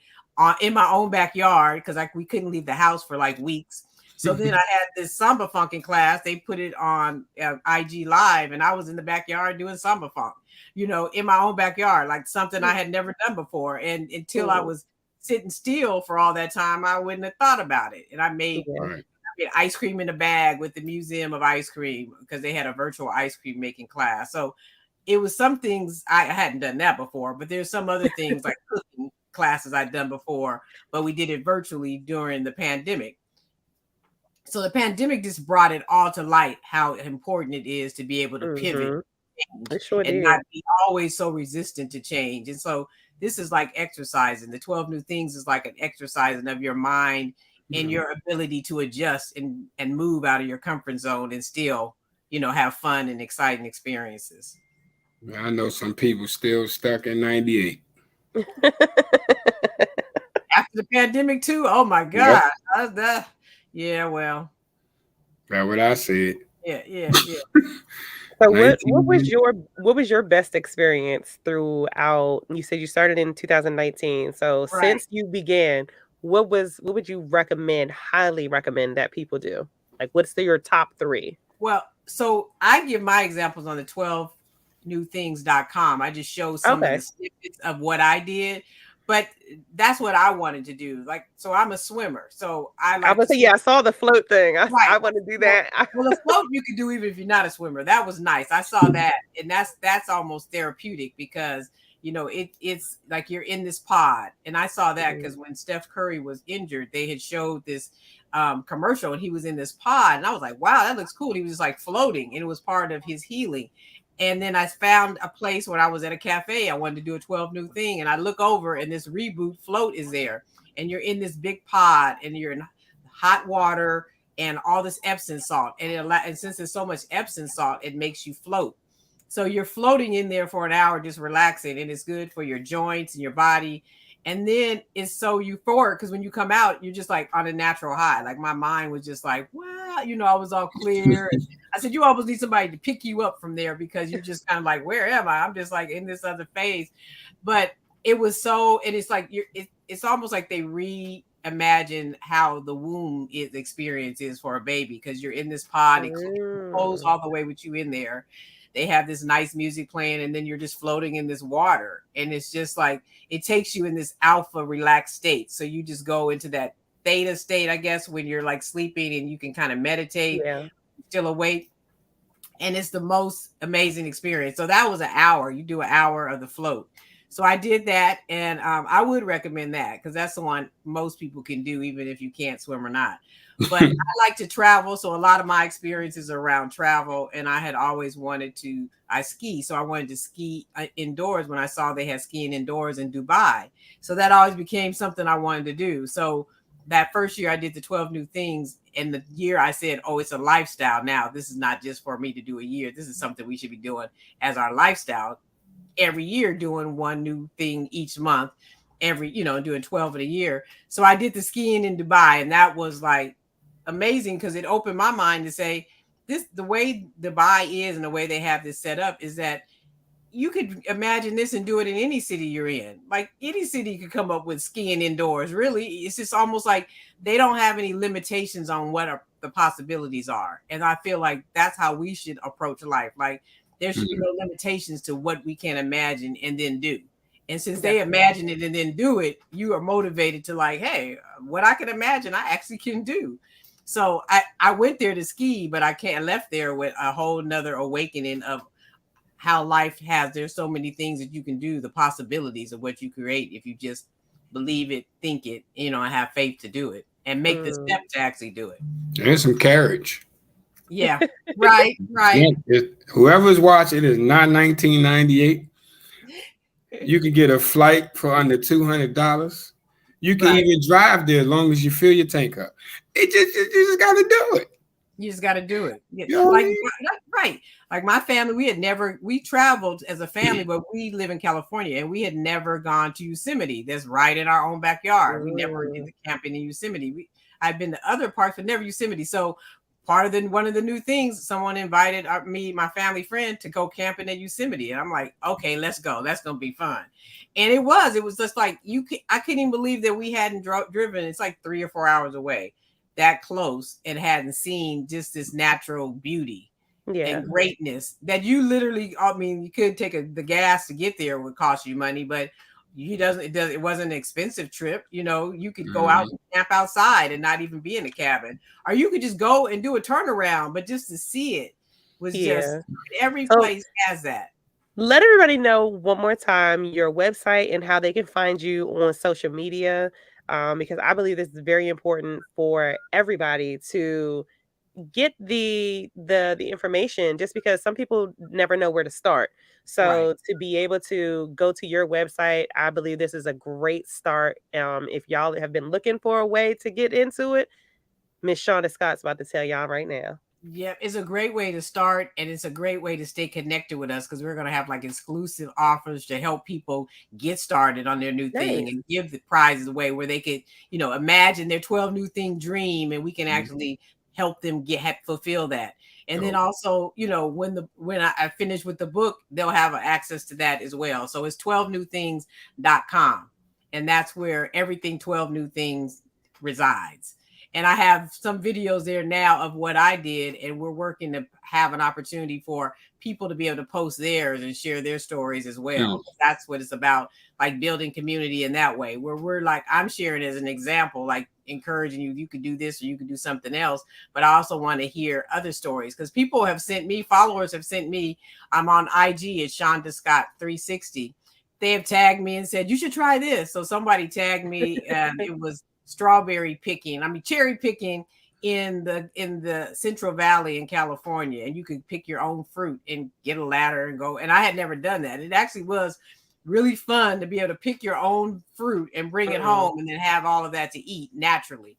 in my own backyard because we couldn't leave the house for like weeks. So then I had this samba funkin' class. They put it on IG Live, and I was in the backyard doing samba funk, in my own backyard, like something I had never done before. And until I was sitting still for all that time, I wouldn't have thought about it. And I made ice cream in a bag with the Museum of Ice Cream because they had a virtual ice cream making class. So it was some things I hadn't done that before, but there's some other things like cooking classes I'd done before, but we did it virtually during the pandemic. So the pandemic just brought it all to light how important it is to be able to pivot and not be always so resistant to change. And so this is like exercising. The 12 new things is like an exercising of your mind and your ability to adjust and move out of your comfort zone and still, have fun and exciting experiences. I know some people still stuck in 98. After the pandemic too? Oh my God. Yep. Yeah, well. That's what I said. Yeah. So what was your best experience throughout? You said you started in 2019. So since you began, what would you highly recommend that people do? Like what's your top 3? Well, so I give my examples on the 12newthings.com. I just show some of the snippets of what I did. But that's what I wanted to do. Like, so I'm a swimmer. So I was say, I saw the float thing. I want to do that. Well, the float you can do even if you're not a swimmer. That was nice. I saw that, and that's almost therapeutic because it's like you're in this pod. And I saw that because when Steph Curry was injured, they had showed this commercial, and he was in this pod, and I was like, wow, that looks cool. He was just like floating, and it was part of his healing. And then I found a place when I was at a cafe. I wanted to do a 12 new thing. And I look over and this Reboot float is there. And you're in this big pod and you're in hot water and all this Epsom salt. And since there's so much Epsom salt, it makes you float. So you're floating in there for an hour, just relaxing. And it's good for your joints and your body. And then it's so euphoric because when you come out, you're just like on a natural high. Like my mind was just like, wow, I was all clear. And I said, you almost need somebody to pick you up from there because you're just kind of like, where am I? I'm just like in this other phase. But it was and it's like, it's almost like they reimagine how the womb experience is for a baby because you're in this pod, it close all the way with you in there. They have this nice music playing and then you're just floating in this water. And it's just like, it takes you in this alpha relaxed state. So you just go into that theta state, I guess, when you're like sleeping and you can kind of meditate, still awake. And it's the most amazing experience. So that was an hour. You do an hour of the float. So I did that. And I would recommend that because that's the one most people can do, even if you can't swim or not. But I like to travel. So a lot of my experiences are around travel. And I had always I ski. So I wanted to ski indoors when I saw they had skiing indoors in Dubai. So that always became something I wanted to do. So that first year I did the 12 new things, and the year I said, oh, it's a lifestyle now. This is not just for me to do a year. This is something we should be doing as our lifestyle every year, doing one new thing each month, doing 12 in a year. So I did the skiing in Dubai, and that was like amazing because it opened my mind to say, the way Dubai is and the way they have this set up is that you could imagine this and do it in any city you're in. Like any city could come up with skiing indoors. Really, it's just almost like they don't have any limitations on what the possibilities are. And I feel like that's how we should approach life. Like there should be no limitations to what we can imagine and then do. And since they imagine it and then do it, you are motivated to like, hey, what I can imagine, I actually can do. So I went there to ski, but I left there with a whole nother awakening of how life has. There's so many things that you can do, the possibilities of what you create if you just believe it, think it, and have faith to do it and make the step to actually do it. There's some carriage. Yeah, right. Yeah, whoever's watching is not 1998. You can get a flight for under $200. You can even drive there as long as you fill your tank up. You just got to do it. You just got to do it. You know what I mean? Right. Like my family, we traveled as a family, but we live in California and we had never gone to Yosemite. That's right in our own backyard. We never did the camping in Yosemite. I've been to other parts, but never Yosemite. So one of the new things, someone invited my family friend to go camping at Yosemite. And I'm like, okay, let's go. That's going to be fun. And it was just like, I couldn't even believe that we hadn't driven. It's like 3 or 4 hours away, that close, and hadn't seen just this natural beauty and greatness that you literally, you could take the gas to get there would cost you money, but it wasn't an expensive trip. You could go out and camp outside and not even be in a cabin, or you could just go and do a turnaround, but just to see it was just, every place has that. Let everybody know one more time your website and how they can find you on social media, because I believe this is very important for everybody to get the information, just because some people never know where to start. So to be able to go to your website, I believe this is a great start. If y'all have been looking for a way to get into it, Miss Shonda Scott's about to tell y'all right now. Yeah, it's a great way to start, and it's a great way to stay connected with us because we're going to have like exclusive offers to help people get started on their new thing and give the prizes away where they could, imagine their 12 new thing dream, and we can actually help them fulfill that. And then also, when I finish with the book, they'll have access to that as well. So it's 12newthings.com, and that's where everything 12 New Things resides. And I have some videos there now of what I did, and we're working to have an opportunity for people to be able to post theirs and share their stories as well. That's what it's about, like building community in that way, where we're like, I'm sharing as an example, like encouraging you could do this or you could do something else. But I also want to hear other stories because followers have sent me, I'm on IG at Shonda Scott 360. They have tagged me and said, you should try this. So somebody tagged me and it was cherry picking in the Central Valley in California, and you could pick your own fruit and get a ladder and go. And I had never done that. It actually was really fun to be able to pick your own fruit and bring it home and then have all of that to eat naturally.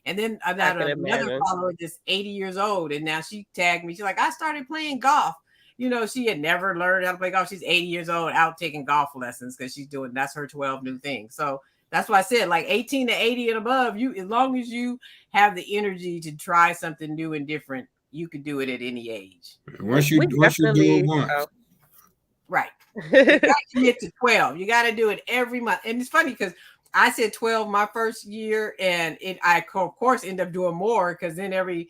And then I got another follower that's 80 years old, and now she tagged me. She's like, I started playing golf. She had never learned how to play golf. She's 80 years old, out taking golf lessons because that's her 12 new things. So that's why I said, like 18 to 80 and above, as long as you have the energy to try something new and different, you could do it at any age. Once you do it once. Right. You got to get to 12. You got to do it every month. And it's funny because I said 12 my first year, and I of course end up doing more because then everybody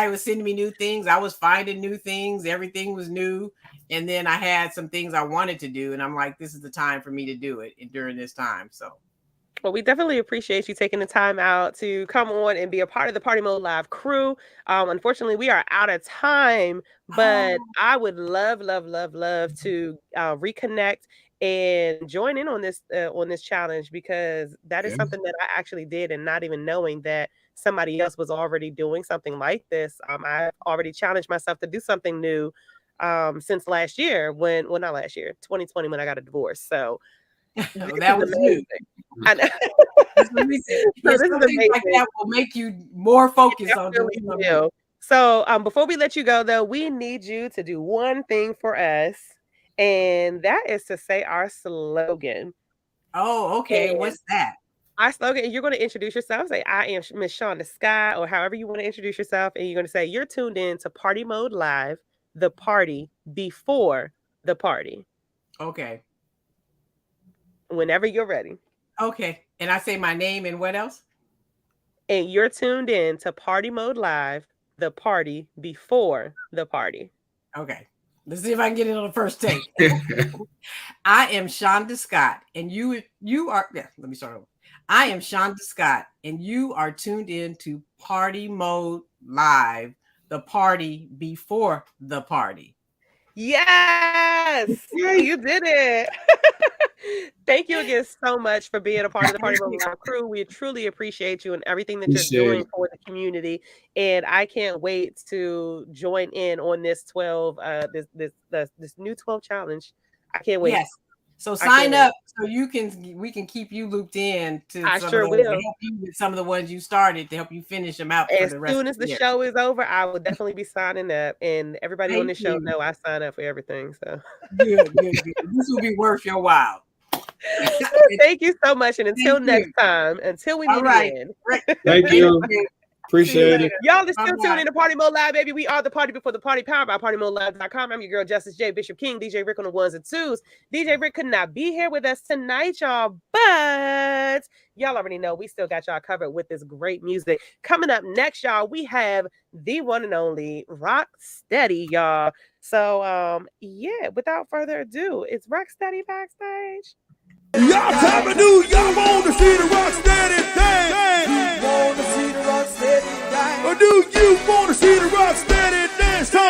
was sending me new things. I was finding new things. Everything was new. And then I had some things I wanted to do. And I'm like, this is the time for me to do it during this time. So. Well, we definitely appreciate you taking the time out to come on and be a part of the Partymode Live crew. Unfortunately, we are out of time, but I would love to reconnect and join in on this challenge, because that is something that I actually did, and not even knowing that somebody else was already doing something like this. I already challenged myself to do something new since last year, 2020, when I got a divorce. So Oh, that was you. I know. That's what we said. So Yeah, this is some things like amazing. that will make you more focused on doing Definitely something. will. So before we let you go, though, we need you to do one thing for us, and that is to say our slogan. Oh, okay. And What's that? our slogan, you're going to introduce yourself. Say, I am Miss Shonda Scott, or however you want to introduce yourself. And you're going to say, you're tuned in to Party Mode Live, the party before the party. Okay. Whenever you're ready. Okay. And I say my name and what else? And you're tuned in to Party Mode Live, the party before the party. Okay. Let's see if I can get it on the first take. I am Shonda Scott, and you are. Yeah, let me start over. I am Shonda Scott, and you are tuned in to Party Mode Live, the party before the party. Yes, you did it. Thank you again so much for being a part of the Party Mode Live crew. We truly appreciate you and everything that you're doing for the community. And I can't wait to join in on this 12 this new 12 challenge. I can't wait. Yes. So sign up so we can keep you looped in to I some sure of those, will. to help you with some of the ones you started to help you finish them out for As the rest soon of as the year. show is over, I will definitely be signing up. And everybody on Thank this show you. know I sign up for everything. So Good. This will be worth your while. thank you so much. And until Thank next you. time, until we All meet right. again. Thank you. Appreciate it. Y'all are still Bye-bye. tuning in to Party Mode Live, baby. We are the party before the party, powered by PartyModeLive.com. I'm your girl, Justice J. Bishop King, DJ Rick on the ones and twos. DJ Rick could not be here with us tonight, y'all, but y'all already know we still got y'all covered with this great music. Coming up next, y'all, we have the one and only Rock Steady, y'all. So, yeah, without further ado, it's Rock Steady backstage. Y'all time to do, y'all want to see the rock steady dance. You want to see the rock steady dance. Or do you want to see the rock steady dance? Or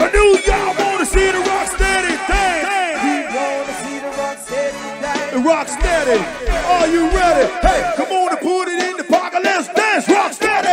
do y'all want to see the rock steady dance? You want to see the rock steady dance. The rock steady, are you ready? Hey, come on and put it in the pocket, let's dance. Rock steady.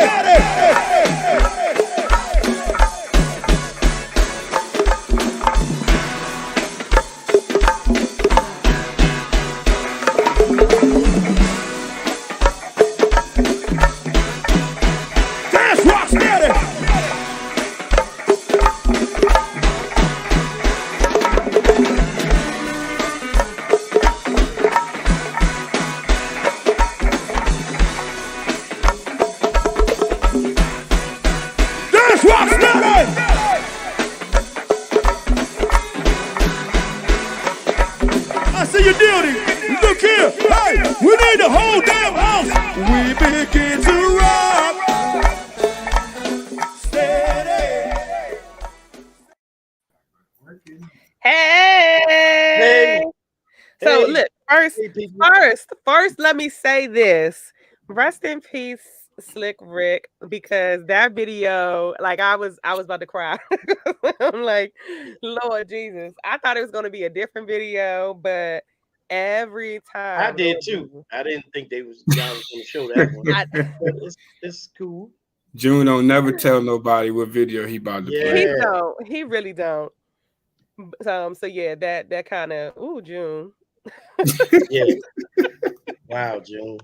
First, let me say this. Rest in peace, Slick Rick, because that video, like I was about to cry. I'm like, Lord Jesus. I thought it was gonna be a different video, but every time I did too. I didn't think y'all was gonna show that one. It's cool. June don't never tell nobody what video he about to play. He don't. He really don't. So yeah, that kind of June. Yeah. Wow, June.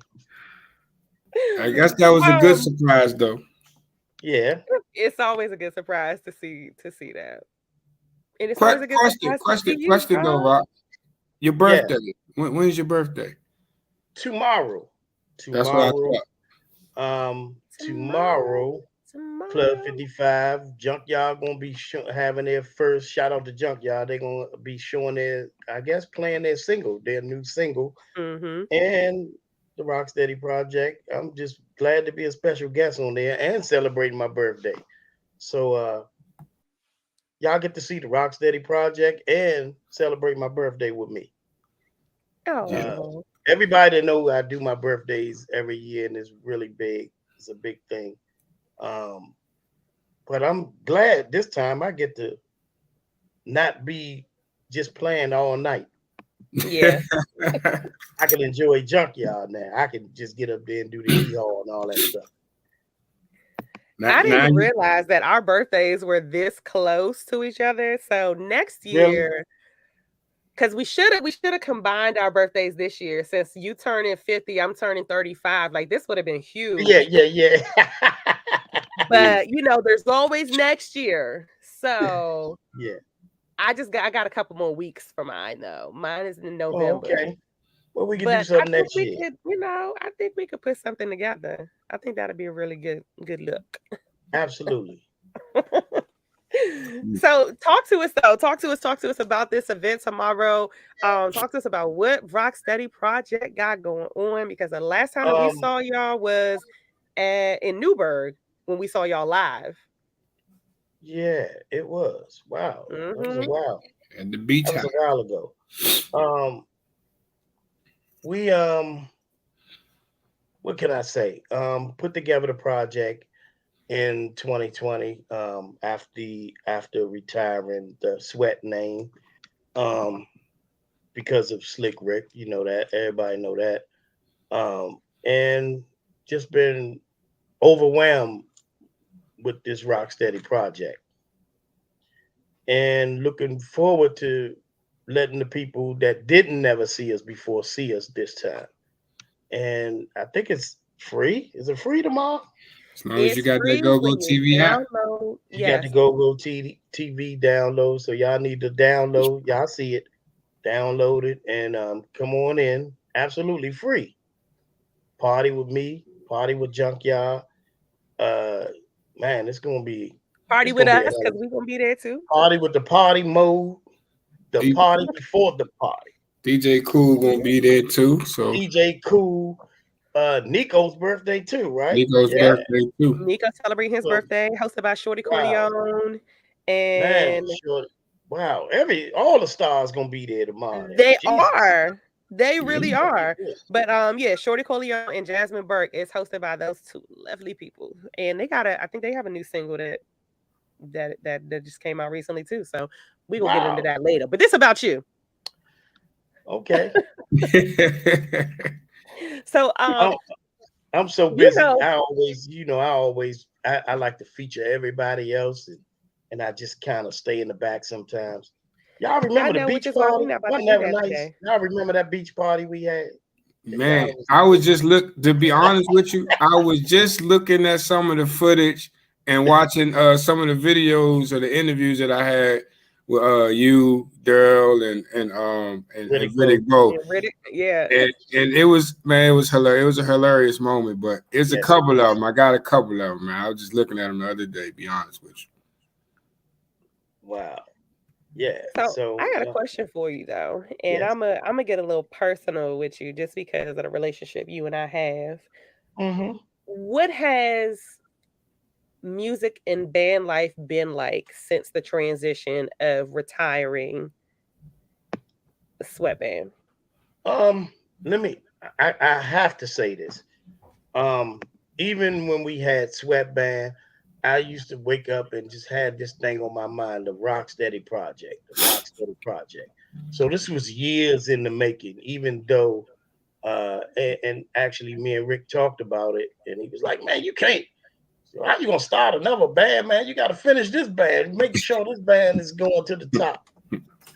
I guess that was a good surprise, though. Yeah, it's always a good surprise to see that. And it's always a good question, though, Rock. Your birthday. Yeah. When's your birthday? Tomorrow. That's what I thought. Tomorrow. Club 55 Junkyard gonna be having their first shout out to Junkyard. They're gonna be showing playing their new single, and the Rocksteady Project. I'm just glad to be a special guest on there and celebrating my birthday. So y'all get to see the Rocksteady Project and celebrate my birthday with me. Everybody know I do my birthdays every year, and it's really big. It's a big thing. But I'm glad this time I get to not be just playing all night. Yeah. I can enjoy Junkyard now. I can just get up there and do the E-Hall and all that stuff. I didn't realize that our birthdays were this close to each other. So next year, Because we should have combined our birthdays this year. Since you turning 50, I'm turning 35. Like this would have been huge. Yeah. But you know, there's always next year. So Yeah. I got a couple more weeks for mine though. Mine is in Oh, November. okay. Well, we can do But I something think next we year. could, you know, I think we could put something together. I think that'd be a really good look. Absolutely. So talk to us though. Talk to us about this event tomorrow. Talk to us about what Rocksteady Project got going on, because the last time that we saw y'all was in Newburgh when we saw y'all live. Yeah, it was. Wow. That was a while. At the beach That was house. a while ago. We what can I say? Put together the project in 2020 after retiring the Sweat name because of Slick Rick, you know that, everybody know that. And just been overwhelmed with this Rocksteady project and looking forward to letting the people that didn't never see us before see us this time. And I think it's free. Is it free tomorrow? As long as you got that GoGo TV app. You got the GoGo TV download. So y'all need to download. Y'all see it. Download it and come on in. Absolutely free. Party with me. Party with Junkyard. Man, it's gonna be Party with us because we're gonna be there too. Party with the party mode. The party before the party. DJ Cool gonna be there too. So DJ Cool. Nico's birthday too, right? Nico's birthday too. Nico celebrating his birthday, hosted by Shorty Corleone. Man, And Shorty. Wow, all the stars gonna be there tomorrow. they Jesus. are. They really are. But yeah, Shorty Corleone and Jasmine Burke is hosted by those two lovely people. And I think they have a new single that just came out recently too. So we gonna get into that later. But this about you. Okay. So I'm so busy. You know, I like to feature everybody else and I just kind of stay in the back sometimes. Y'all remember the beach party? Y'all remember that beach party we had? Man, I was just to be honest with you, I was just looking at some of the footage and watching some of the videos or the interviews that I had with you, Daryl, and Riddick Bo. Yeah. And it was, man, it was hilarious. It was a hilarious moment, but it's a couple of them. I got a couple of them, man. I was just looking at them the other day, be honest with you. Wow. Yeah. So I got a question for you though. And I'm gonna get a little personal with you just because of the relationship you and I have. Mm-hmm. What has music and band life been like since the transition of retiring the Sweat Band? I have to say this. Even when we had Sweat Band, I used to wake up and just had this thing on my mind, the Rocksteady Project. So this was years in the making, even though and actually me and Rick talked about it, and he was like, man, you can't. So how you gonna start another band, man? You gotta finish this band, make sure this band is going to the top.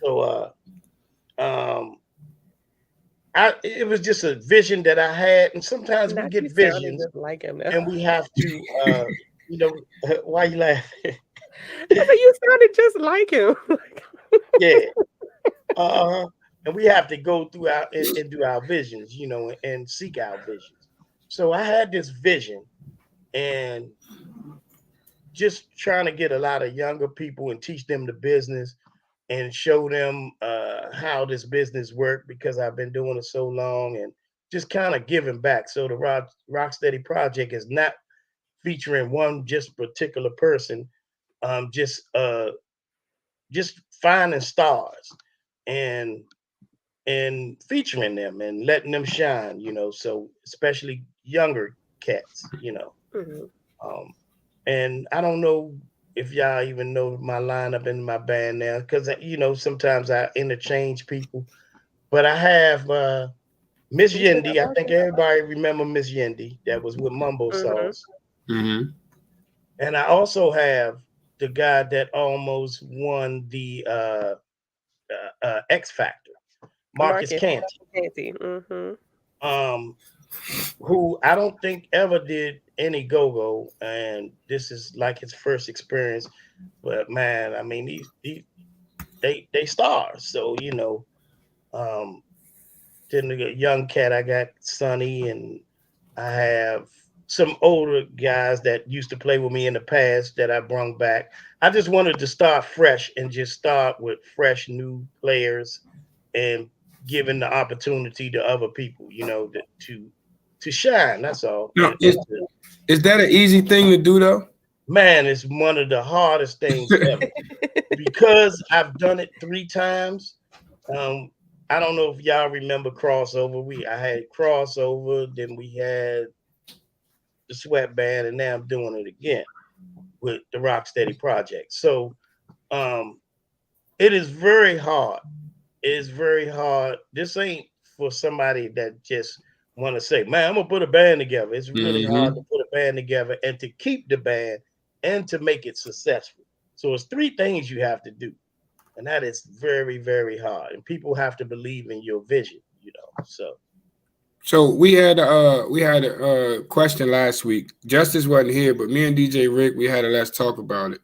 So it was just a vision that I had, and sometimes we get visions like him now. and we have to why you laughing? You sounded just like him. Yeah. And we have to go through and do our visions, and seek our visions. So I had this vision and just trying to get a lot of younger people and teach them the business and show them how this business worked, because I've been doing it so long, and just kind of giving back. So the Rocksteady Project is not featuring one just particular person, just finding stars and featuring them and letting them shine, so especially younger cats, Mm-hmm. And I don't know if y'all even know my lineup in my band now, because sometimes I interchange people, but I have Miss Yendi. I think everybody remember Miss Yendi, that was with Mumbo Sauce. Mm-hmm. And I also have the guy that almost won the X Factor, Marcus Canty. Mm-hmm. Who I don't think ever did any go-go, and this is like his first experience. But man, I mean, they stars. So then the young cat, I got Sonny, and I have some older guys that used to play with me in the past that I brung back. I just wanted to start fresh and just start with fresh new players and giving the opportunity to other people, to shine. That's all. No, is that an easy thing to do though? Man, it's one of the hardest things ever because I've done it 3 times. I don't know if y'all remember crossover. I had crossover, then we had the Sweat Band, and now I'm doing it again with the Rocksteady Project. So it is very hard. It is very hard. This ain't for somebody that just want to say, man, I'm gonna put a band together. It's really hard to put a band together and to keep the band and to make it successful. So it's 3 things you have to do. And that is very, very hard. And people have to believe in your vision, So we had a question last week. Justice wasn't here, but me and DJ Rick, we had a let's talk about it.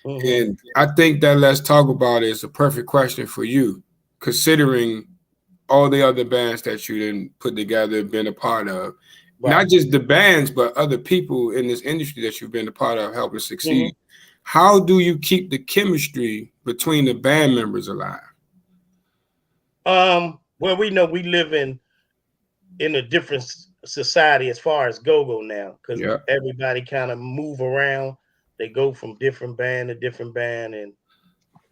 And I think that let's talk about it is a perfect question for you, considering all the other bands that you didn't put together, been a part of. Right. Not just the bands, but other people in this industry that you've been a part of helping succeed. How do you keep the chemistry between the band members alive? Well, we know we live in a different society as far as go-go now, because everybody kind of move around. They go from different band to different band, and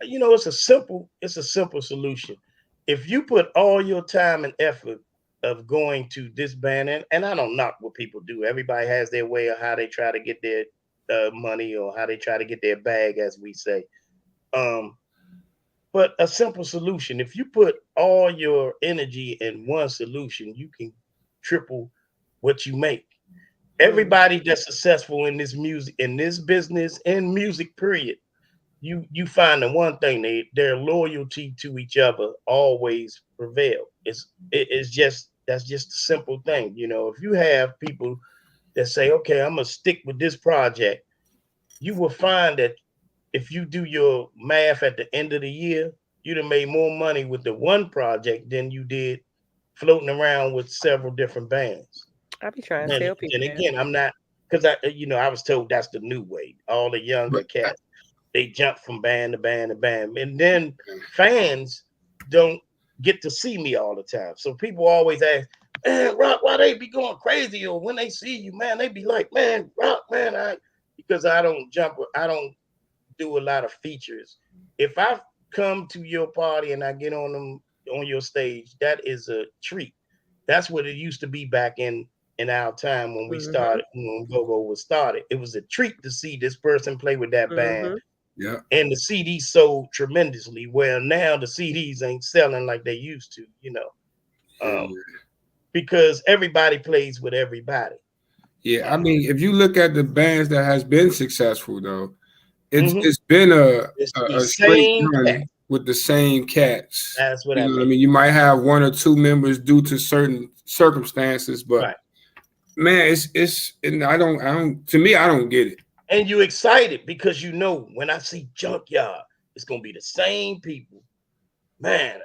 it's a simple solution. If you put all your time and effort of going to this band, and I don't knock what people do. Everybody has their way of how they try to get their money or how they try to get their bag, as we say. But a simple solution, if you put all your energy in one solution, you can triple what you make. Everybody that's successful in this music, in this business, in music, period, you find the one thing, their loyalty to each other always prevail. That's just a simple thing. If you have people that say, okay, I'm gonna stick with this project, you will find that if you do your math at the end of the year, you'd have made more money with the one project than you did floating around with several different bands. I be trying to tell people. And again, I'm not, because I was told that's the new way. All the younger cats, they jump from band to band to band, and then fans don't get to see me all the time. So people always ask, man, Rock, why they be going crazy? Or when they see you, man, they be like, man, Rock, man, because I don't do a lot of features. If I come to your party and I get on your stage, that is a treat. That's what it used to be back in our time when we started, when Go-Go was started. It was a treat to see this person play with that band. Yeah. And the CDs sold tremendously. Well, now the CDs ain't selling like they used to, because everybody plays with everybody. Yeah, I mean, if you look at the bands that has been successful, though, it's been a straight run with the same cats. That's what I mean. I mean, you might have 1 or 2 members due to certain circumstances, but man, it's and I don't. To me, I don't get it. And you excited because when I see Junkyard, it's gonna be the same people. Man,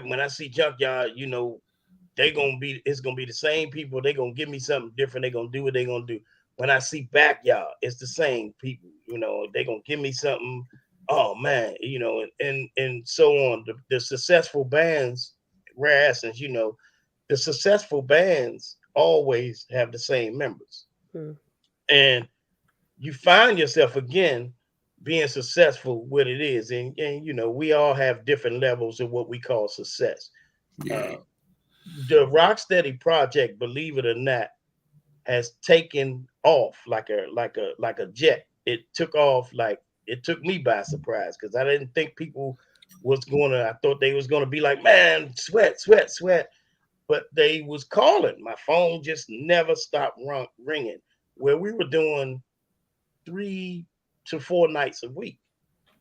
when I see Junkyard, it's gonna be the same people. They're gonna give me something different. They're gonna do what they're gonna do. When I see Backyard, it's the same people. They're gonna give me something. Oh man, and so on. The successful bands, Rare Essence, the successful bands always have the same members. And you find yourself again being successful what it is. And we all have different levels of what we call success. Yeah. The Rocksteady Project, believe it or not, has taken off like a jet. It took off it took me by surprise because I didn't think people I thought they was gonna be like, man, sweat. But they was calling. My phone just never stopped ringing. Where we were doing 3 to 4 nights a week,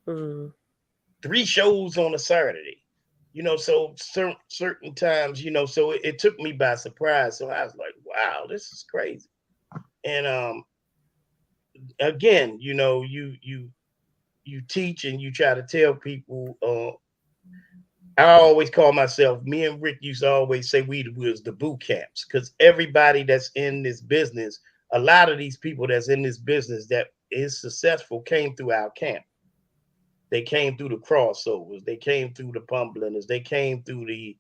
3 shows on a Saturday. So certain times, so it took me by surprise. So I was like, wow, this is crazy. And again, you teach and you try to tell people. I always call myself, me and Rick used to always say we was the boot camps, because everybody that's in this business, a lot of these people that's in this business that is successful came through our camp. They came through the crossovers, they came through the pump blenders, they came through the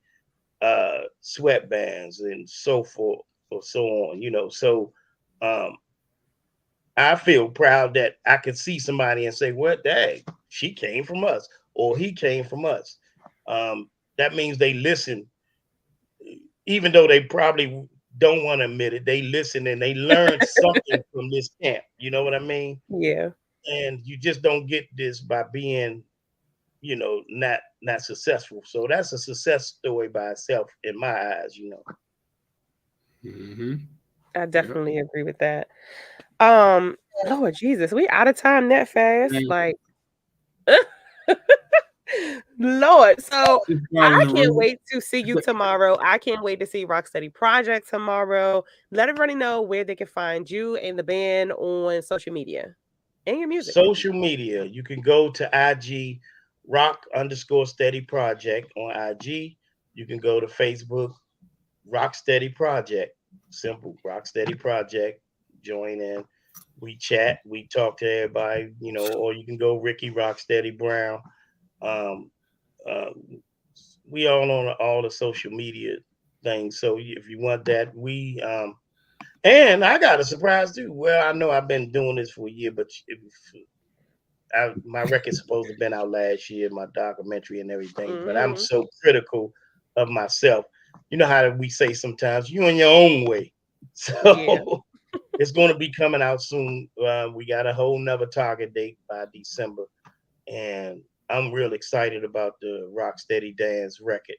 sweatbands and so forth or so on. So I feel proud that I could see somebody and say, "What, dang, she came from us, or he came from us." That means they listen, even though they probably don't want to admit it. They listen and they learn something from this camp. You know what I mean? Yeah. And you just don't get this by being, not successful. So that's a success story by itself in my eyes. Mm-hmm. I definitely agree with that. Lord Jesus, we out of time that fast. Like, Lord. So I can't wait to see you tomorrow. I can't wait to see Rocksteady Project tomorrow. Let everybody know where they can find you and the band on social media and your music. Social media, you can go to IG rock_steady project on IG. You can go to Facebook, Rocksteady Project. Simple, Rocksteady Project. Join in. We chat. We talk to everybody. Or you can go Ricky Rocksteady Brown. We all on all the social media things. So if you want that, and I got a surprise too. Well, I know I've been doing this for a year, but my record's supposed to have been out last year, my documentary and everything. But I'm so critical of myself. You know how we say sometimes, you in your own way. So it's going to be coming out soon. We got a whole nother target date by December. And I'm real excited about the Rocksteady Dance record.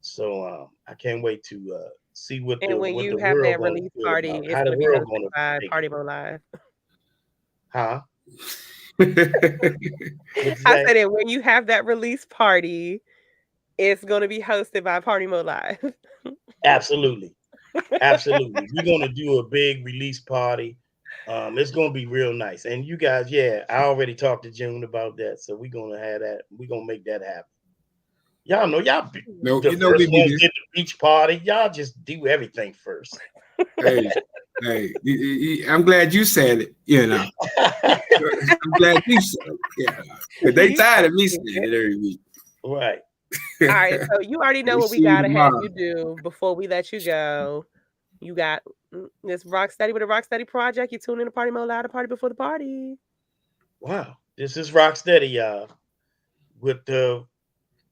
So I can't wait to see what and the when what you the have world that going to release feel party, about. it's How the going to be world hosted going to by take Partymode Live. Huh? I said it, when you have that release party, it's going to be hosted by Partymode Live. Absolutely. Absolutely. We're going to do a big release party. It's going to be real nice. And you guys, I already talked to June about that. So we're going to have that. We're going to make that happen. Y'all know, the first ones did the beach party. Y'all just do everything first. Hey, I'm glad you said it. I'm glad you said it. Yeah, because they tired of me saying it every week. Right. All right, so you already know what we gotta have you do before we let you go. You got this Rocksteady with a Rocksteady Project. You tune in to Partymode Live, the party before the party. Wow, this is Rocksteady, y'all,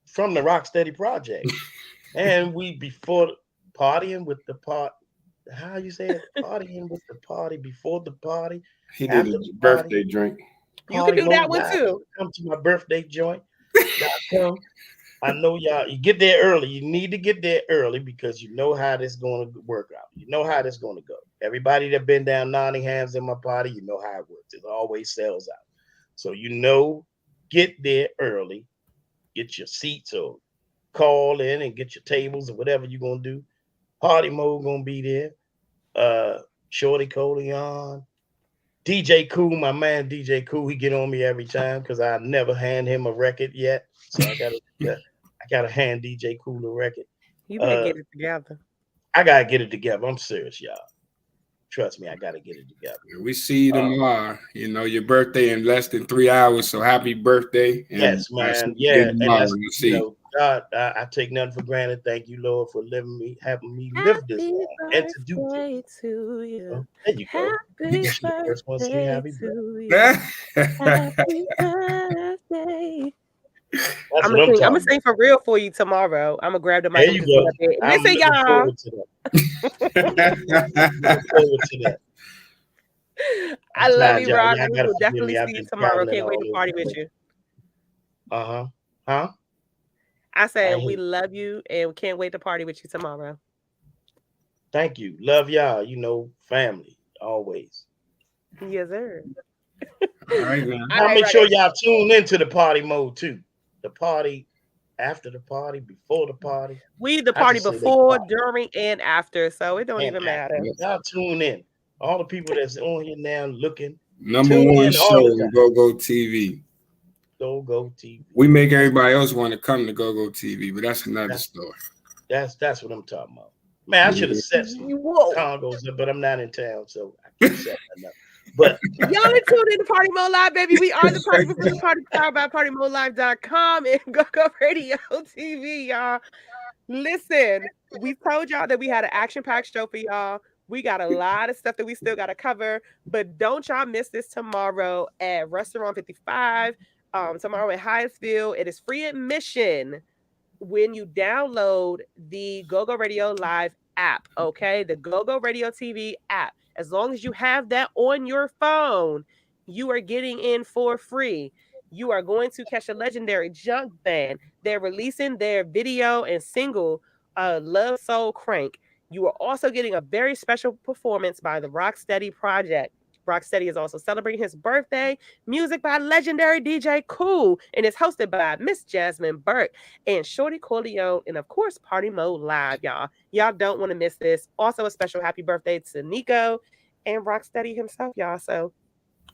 from the Rocksteady Project, and we before partying with the part. How you say it? Partying with the party before the party. He did a birthday drink. You can do that one too. Come to my birthday joint. Come. I know y'all. You get there early. You need to get there early because you know how this going to work out. You know how this going to go. Everybody that been down Nottingham's in my party, you know how it works. It always sells out. So get there early. Get your seats or call in and get your tables or whatever you're gonna do. Partymode gonna be there. Shorty, Corleone, DJ Cool, my man DJ Cool, he get on me every time because I never hand him a record yet. So I gotta hand DJ Cool a record. You better get it together. I gotta get it together. I'm serious, y'all. Trust me, I gotta get it together. We see you tomorrow. Your birthday in less than 3 hours. So happy birthday! Yes, man. Yeah, and that's God. I take nothing for granted. Thank you, Lord, for having me live this long and to do this. To you. There you go. Happy You the first one to say happy birthday. Happy birthday. I'm gonna sing for real for you tomorrow. I'm gonna grab the mic. There you go. Listen, y'all. Look forward to that. I love you, Rock. We will definitely see you tomorrow. Can't wait to party with you. Huh? I said we love you and can't wait to party with you tomorrow. Thank you. Love y'all. Family always. Yes, sir. All right, man. I'll make sure y'all tune into the party mode too. The party after the party, before the party. We the I party just say they before, party during, and after, so it don't and even after. matter. Y'all tune in. All the people that's on here now looking, Number tune one in show all the on time. Go TV. Go TV. We make everybody else want to come to Go TV, but that's another story. That's what I'm talking about. Man, I should have set some congos up, but I'm not in town, so I can't set that up. But y'all are tuned in to Party Mode Live, baby. We are the party before the party, powered by PartyModeLive.com and GoGo Radio TV, y'all. Listen, we told y'all that we had an action-packed show for y'all. We got a lot of stuff that we still got to cover, but don't y'all miss this tomorrow at Restaurant 55. Tomorrow in Hyattsville. It is free admission when you download the GoGo Radio Live app, okay? The GoGo Radio TV app. As long as you have that on your phone, you are getting in for free. You are going to catch a legendary junk band. They're releasing their video and single, Love Soul Crank. You are also getting a very special performance by the Rocksteady Project. Rocksteady is also celebrating his birthday. Music by legendary DJ Cool, and it's hosted by Miss Jasmine, Burke, and Shorty Corleone, and of course, Party Mode Live, y'all. Y'all don't want to miss this. Also, a special happy birthday to Nico and Rocksteady himself, y'all. So,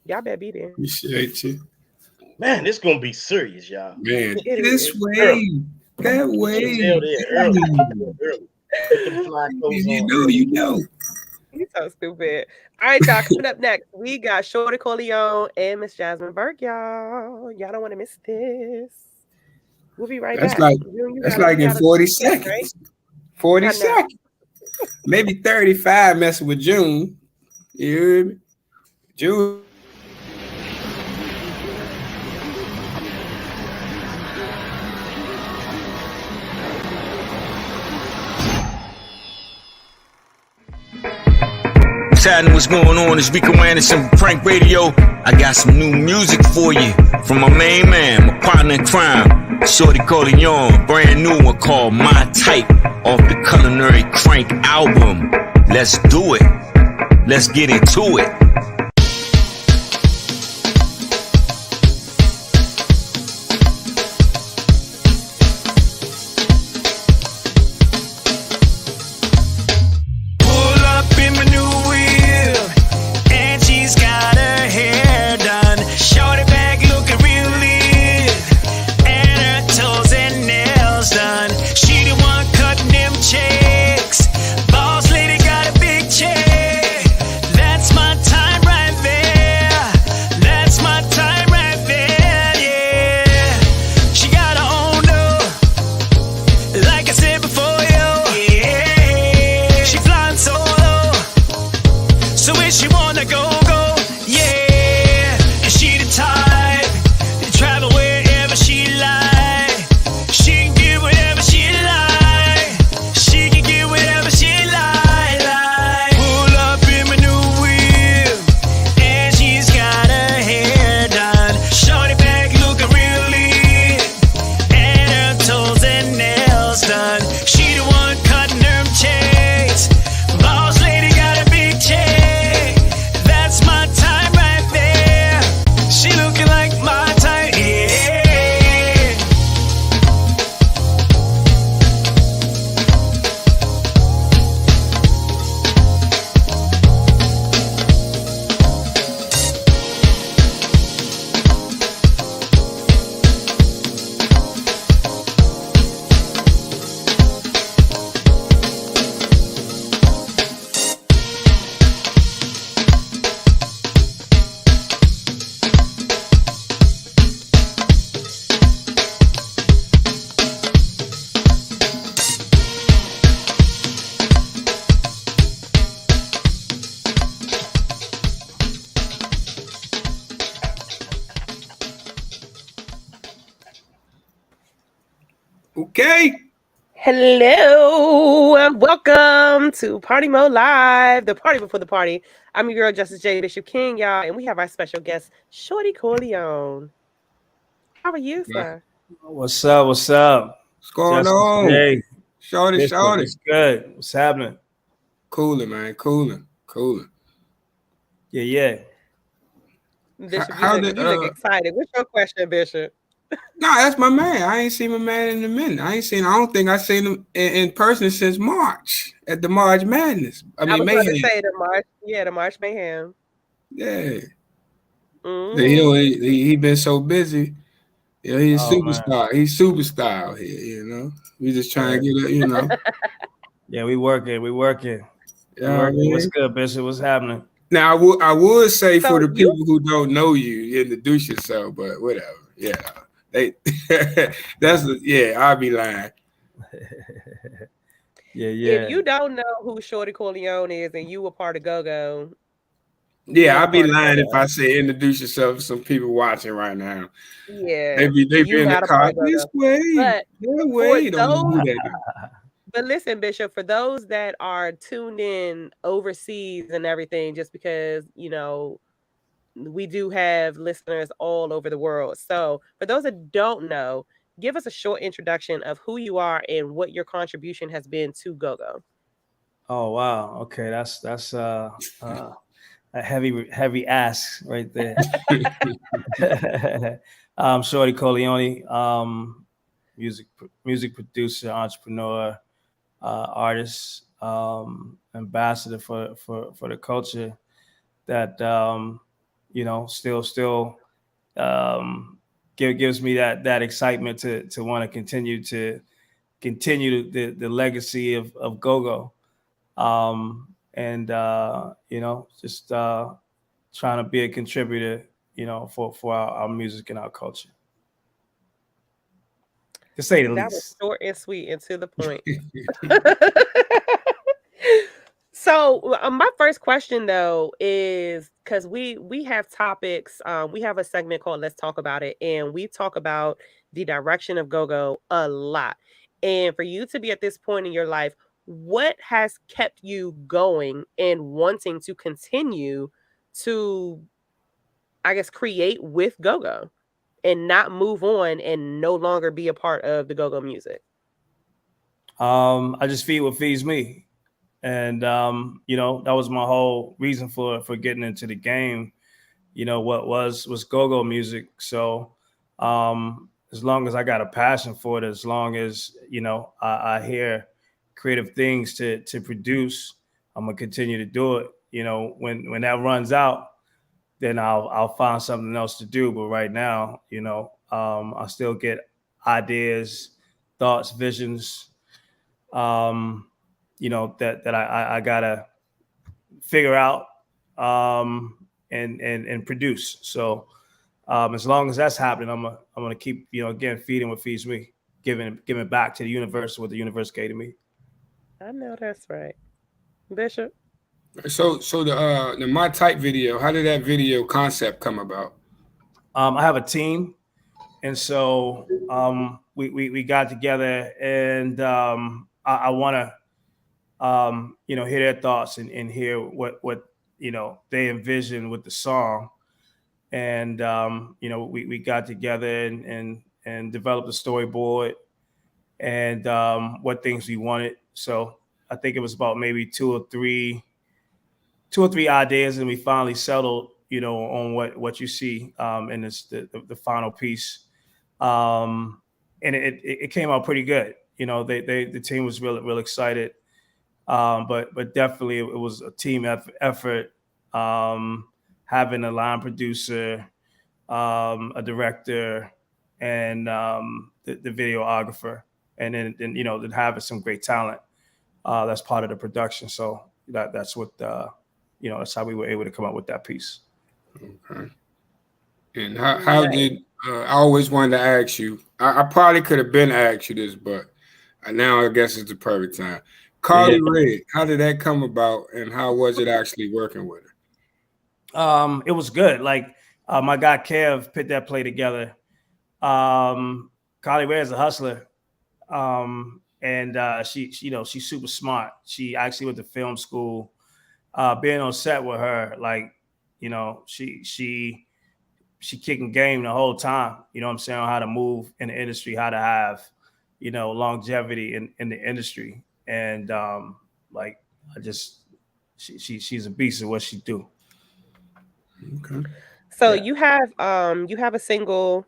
y'all better be there. Appreciate you. man, it's gonna be serious, y'all. Man, It this is. way, that way. You can tell they're early. Put them fly clothes on. You know. He's so stupid. All right, y'all. Coming up next, we got Shorty Corleone and Miss Jasmine Burke, y'all. Y'all don't want to miss this. We'll be right That's back. like You that's gotta- like you in gotta- 40 right? seconds. 40 I know. seconds. Maybe 35 messing with June. You hear me? June. What's happening? What's going on? It's Rico Anderson from Prank Radio. I got some new music for you from my main man, my partner in crime, Shorty Corleone. Brand new one called My Type off the Culinary Crank album. Let's do it. Let's get into it. Pull up in my new wheel, and she's got her hair done. Shorty back looking real lit, and her toes and nails done. She the one cutting them checks. Boss lady got a big check. That's my time right there. That's my time right there, yeah. She got her own door, like I said before, yo. Yeah. She flying solo, so if she wanna go, yeah. And she the type to travel wherever she like. She can get whatever she like. She can get whatever she like. Pull up in my new wheel, and she's got her hair done. Shorty back looking real lit, and her toes and nails done. She the one cutting them checks. Boss lady got a big check. That's my time right there. She looking like my type, yeah. Okay. Hello and welcome to Party Mode Live, the party before the party. I'm your girl, Justice J. Bishop King, y'all, and we have our special guest, Shorty Corleone. How are you, sir? What's up? What's up? What's going Justice on? J. Shorty, Bishop, shorty. It's good. What's happening? Cooling, man. Cooling. Yeah. Bishop, How you did, look excited. What's your question, Bishop? No, that's my man. I ain't seen my man in a minute. I don't think I seen him in person since March at the March Madness. I I mean was about to Mayhem. say the March Mayhem. Yeah. Mhm. He been so busy. Yeah, he's a Oh man. superstar. He's superstar out here, you know. We just trying to get it, you know. Yeah, we working. Yeah, I What's mean. good, Bishop? What's happening? Now I would say for So the people who don't know you, introduce yourself, but whatever. Yeah. They I'll be lying. if you don't know who Shorty Corleone is and you were part of Go-Go, Yeah, I'd be part of lying if Go-Go. I say introduce yourself to some people watching right now. Yeah, They be you in the not a part car of this Go-Go. way, But that for way. Don't know who those, that is. but listen, Bishop, for those that are tuned in overseas and everything, just because we do have listeners all over the world. So for those that don't know, give us a short introduction of who you are and what your contribution has been to Go-Go. Oh wow. Okay, that's a heavy ask right there. Shorty Corleone, music producer, entrepreneur, artist, ambassador for the culture that still gives me that excitement to want to continue the legacy of Go-Go. And just trying to be a contributor, for our music and our culture. To say the That was least. short and sweet and to the point. So my first question though is because we have topics, we have a segment called Let's Talk About It, and we talk about the direction of Go-Go a lot. And for you to be at this point in your life, what has kept you going and wanting to continue to, I guess, create with Go-Go and not move on and no longer be a part of the Go-Go music? I just feed what feeds me. And that was my whole reason for getting into the game. What was go-go music. So as long as I got a passion for it, as long as I hear creative things to produce, I'm gonna continue to do it. When that runs out, then I'll find something else to do. But right now, I still get ideas, thoughts, visions, that I gotta figure out and produce. So as long as that's happening, I'm gonna keep again feeding what feeds me, giving back to the universe what the universe gave to me. I know that's right, Bishop. So the My Type video, how did that video concept come about? I have a team, and so we got together, and I want to hear their thoughts and hear what they envision with the song, and we got together and developed a storyboard and what things we wanted. So I think it was about maybe two or three ideas, and we finally settled on what you see in this the final piece, and it came out pretty good. The team was real excited, but definitely it was a team effort. Having a line producer, a director, and the videographer, and then then having some great talent that's part of the production. So that's what that's how we were able to come up with that piece. Okay. And how did I always wanted to ask you? I probably could have been asked you this, but now I guess it's the perfect time. Carly Red, how did that come about, and how was it actually working with her? It was good. Like my guy Kev put that play together. Carly Red is a hustler, and she's super smart. She actually went to film school. Being on set with her, like she kicking game the whole time. You know what I'm saying? On how to move in the industry, how to have longevity in the industry, and she's a beast at what she do. Okay. So you have a single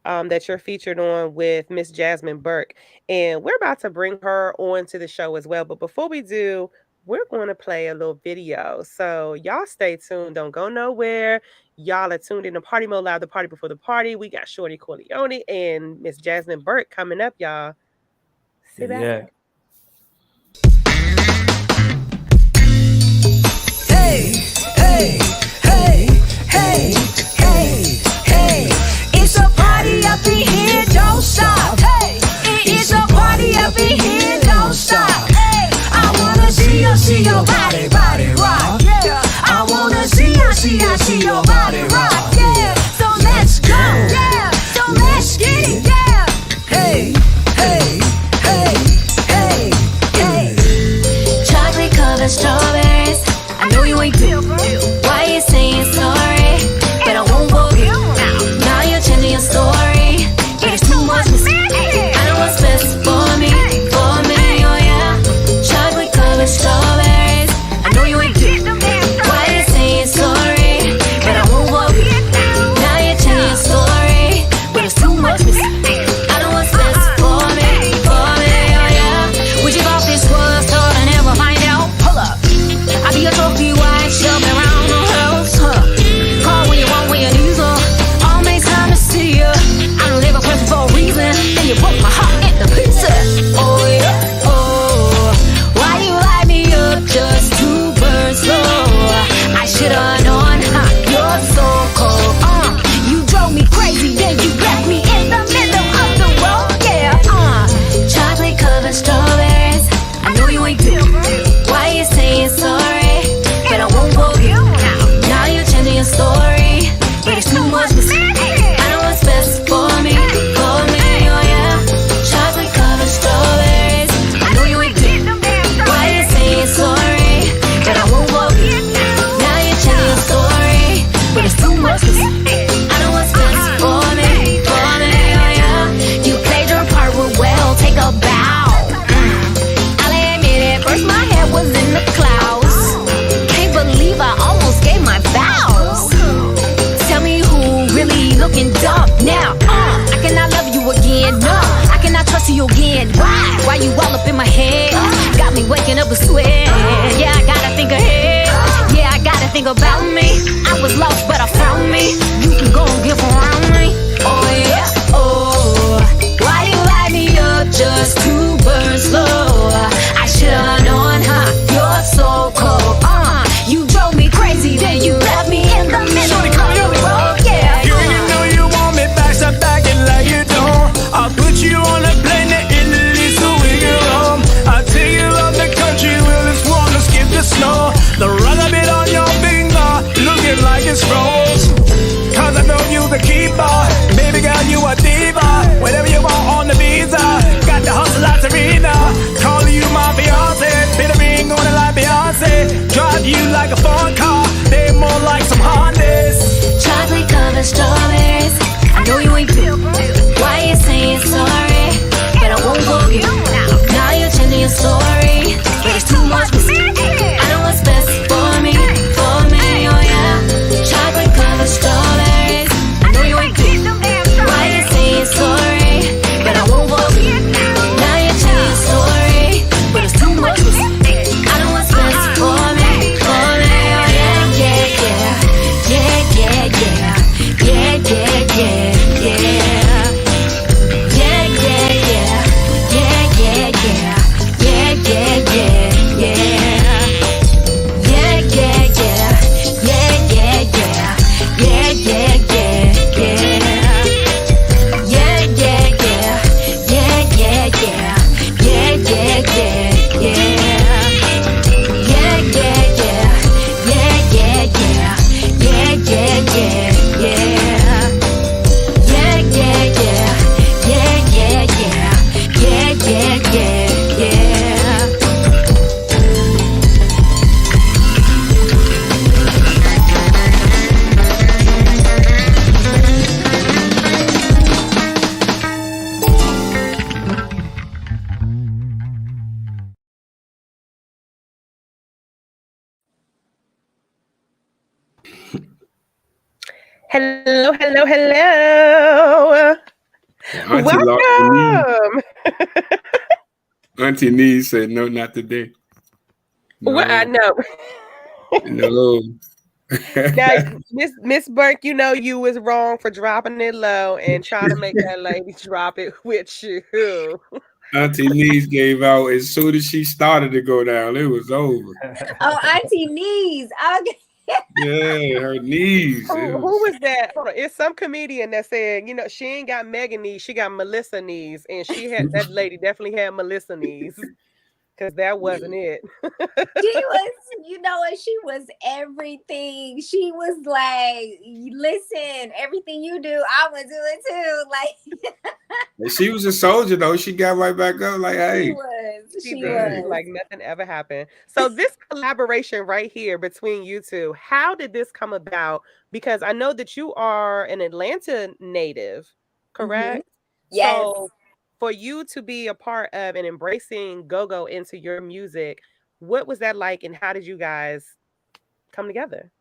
that you're featured on with Miss Jasmine Burke. And we're about to bring her on to the show as well. But before we do, we're going to play a little video. So y'all stay tuned. Don't go nowhere. Y'all are tuned in to Party Mode Live, the party before the party. We got Shorty Corleone and Miss Jasmine Burke coming up, y'all. Sit back. Yeah. Hey, hey, hey, hey, hey, hey. It's a party up in here, don't stop. Hey, it is a party up in here, don't stop. Hey, I wanna see your body, body rock. Yeah, I wanna see your body rock. Yeah, so let's go. Yeah, so let's get it. Yeah, hey, hey, hey, hey, hey. Chocolate covered strawberries. I know you ain't do. Why you saying sorry? But I won't forget. Now you're changing your story. It's too much mistake. I know what's best for me, oh yeah. Chocolate covered strawberries. I know you ain't do. Why you saying sorry? But I won't forget. Now you're changing your story. But it's too much mistake. I know what's best for me, oh yeah. Would you go off this world store and never find out? Pull up. I be a trophy wife, shoving around the house, huh? Call when you want, when you need her. All makes time to see you. I don't live a person for a reason. Then you broke my heart into pieces. Oh yeah, oh. Why you light me up just to burn slow? I should've known, huh? You're so cold, You drove me crazy, then you left me in the middle of the road, yeah, Chocolate covered strawberries. I know you ain't do. Why you saying sorry? But I won't forget. Now you're changing your story. But it's too much mistake. I know what's best for me, oh yeah. Chocolate covered strawberries. I know you ain't do. Why you saying sorry? But I won't forget. Now you're changing your story. But it's too much mistake. I know what's best for me, oh yeah. You played your part real well. Take a bow. First my head was in the clouds. Can't believe I almost gave my vows. Tell me who really looking dumb now. I cannot love you again, no. I cannot trust you again. Why you all up in my head? Got me waking up with sweat. Yeah, I gotta think ahead. Yeah, I gotta think about me. I was lost but I found me. You can go and give around me. Oh yeah, oh. Why you light me up just to burn slow? I should've known, huh? You're so cold, You drove me crazy, then you left me in the middle of the road, yeah. You know you want me back, stop acting like you don't. I'll put you on a plane to Italy so we get home. I'll take you around the country, we'll just wanna skip the snow. The rubber bit on your finger, looking like it's froze. Cause I know you the keeper, baby girl you a diva. Whatever you want on the visa, got the hustle out to Rita. Call you my fiance, fit a ring on it like Beyonce. Drive you like a fun car, they more like some Hondas. Chocolate covered strawberries. I know you ain't do. Why you saying sorry? But I won't forget. Now you're changing your story. It's too much mistake. I know what's best for me, oh yeah. Chocolate covered strawberries. I know you ain't do. Why you saying sorry? But I won't forget. Now you're changing your story. But it's too much mistake. I know what's best for me, oh yeah, yeah, yeah, yeah, yeah, yeah, yeah, yeah, yeah, yeah. Hello, hello, hello. Auntie lost her Welcome. knee. Auntie knee said, "No, not today." No, Well, I know. no. Now, Miss Burke, you know you was wrong for dropping it low and trying to make that lady drop it with you. Auntie knees gave out as soon as she started to go down. It was over. Oh, Auntie knees. Okay. Yeah, her knees. Who was that? Hold on. It's some comedian that said, you know, she ain't got Megan knees, she got Melissa knees, and she had that lady definitely had Melissa knees. Because that wasn't it. She was, you know what? She was everything. She was like, listen, everything you do, I'm gonna do it too. Like She was a soldier though. She got right back up. Like, hey, She was like nothing ever happened. So this collaboration right here between you two, how did this come about? Because I know that you are an Atlanta native, correct? Yes. So for you to be a part of and embracing go-go into your music, what was that like and how did you guys come together?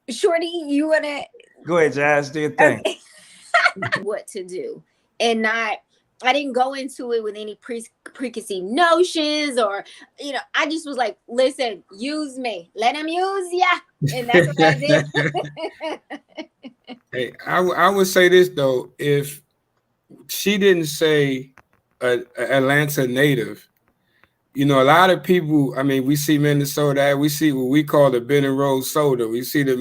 Shorty, you wanna Go ahead, Jazz. Do your thing. what to do and not. I didn't go into it with any preconceived notions or, you know, I just was like, listen, use me. Let them use ya. And that's what I did. Hey, I would say this though, if she didn't say Atlanta native, you know, a lot of people, I mean, we see Minnesota, we see what we call the Benton Road soda. We see the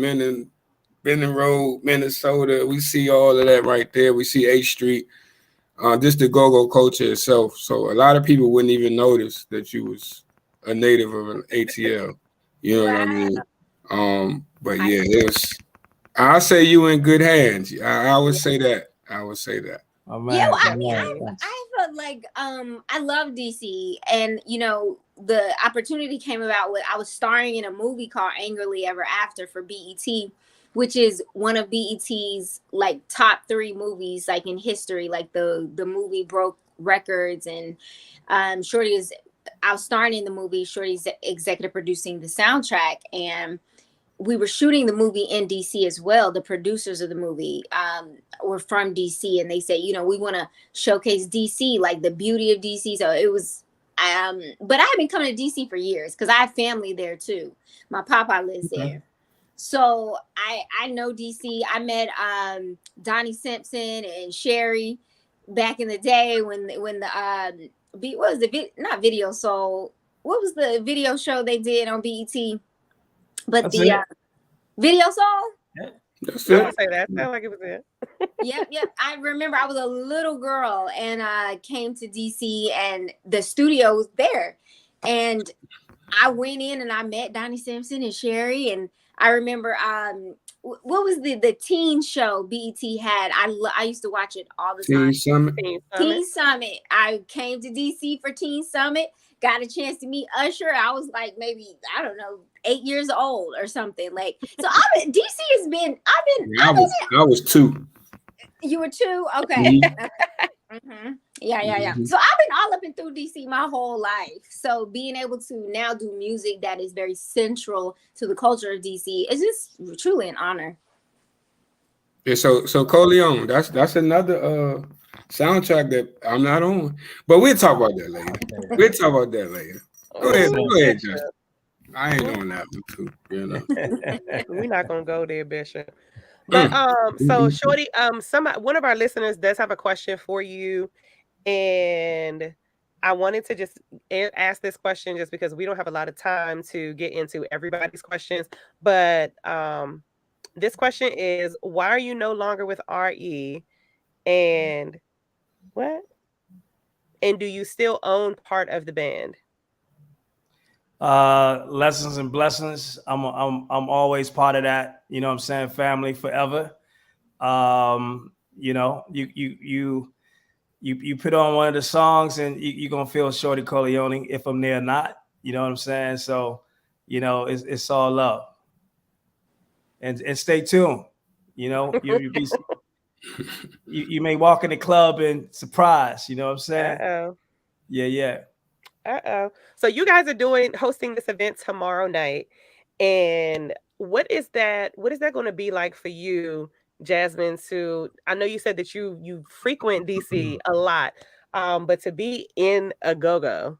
Benton Road, Minnesota. We see all of that right there. We see 8th Street. Just the go-go culture itself. So a lot of people wouldn't even notice that you was a native of an ATL. You know what I mean? But yeah, it was. I say you in good hands. I would say that. I would say that. Oh, man. Yeah, well, I mean, I felt like I love DC, and you know, the opportunity came about with I was starring in a movie called Angrily Ever After for BET, which is one of BET's like top 3 movies like in history. Like the movie broke records, and Shorty is I was starring in the movie. Shorty's executive producing the soundtrack, and we were shooting the movie in DC as well. The producers of the movie were from DC, and they said, you know, we want to showcase DC, like the beauty of DC. So it was, but I have been coming to DC for years because I have family there too. My papa lives there. So I know DC. I met Donnie Simpson and Sherry back in the day when the what was the not Video Soul? What was the video show they did on BET? But That's the Video Soul. Yeah. That's I would say that sounded like it was it. Yep. I remember I was a little girl and I came to DC and the studio was there, and I went in and I met Donnie Simpson and Sherry, and I remember what was the teen show BET had? I used to watch it all the time. Teen Summit. Teen Summit. I came to DC for Teen Summit. Got a chance to meet Usher. I was like maybe, I don't know, 8 years old or something. Like, so DC has been. I was 2. You were 2. Okay. Yeah. So I've been all up and through DC my whole life. So being able to now do music that is very central to the culture of DC is just truly an honor. Yeah, so Corleone, that's another soundtrack that I'm not on. But we'll talk about that later. Go ahead, Justin. I ain't on that one too, you know. We're not gonna go there, Bishop. But so Shorty, one of our listeners does have a question for you, and I wanted to just ask this question just because we don't have a lot of time to get into everybody's questions. But this question is, why are you no longer with RE, and what? And do you still own part of the band? Lessons and blessings. I'm always part of that. You know what I'm saying? Family forever. You know, you put on one of the songs and you're gonna feel Shorty Corleone if I'm there or not. You know what I'm saying? So, you know, it's all love. And stay tuned. You know, you may walk in the club and surprise. You know what I'm saying? Uh-oh. Yeah. So you guys are hosting this event tomorrow night, and what is that going to be like for you Jasmine, to I know you said that you frequent DC a lot, but to be in a go-go,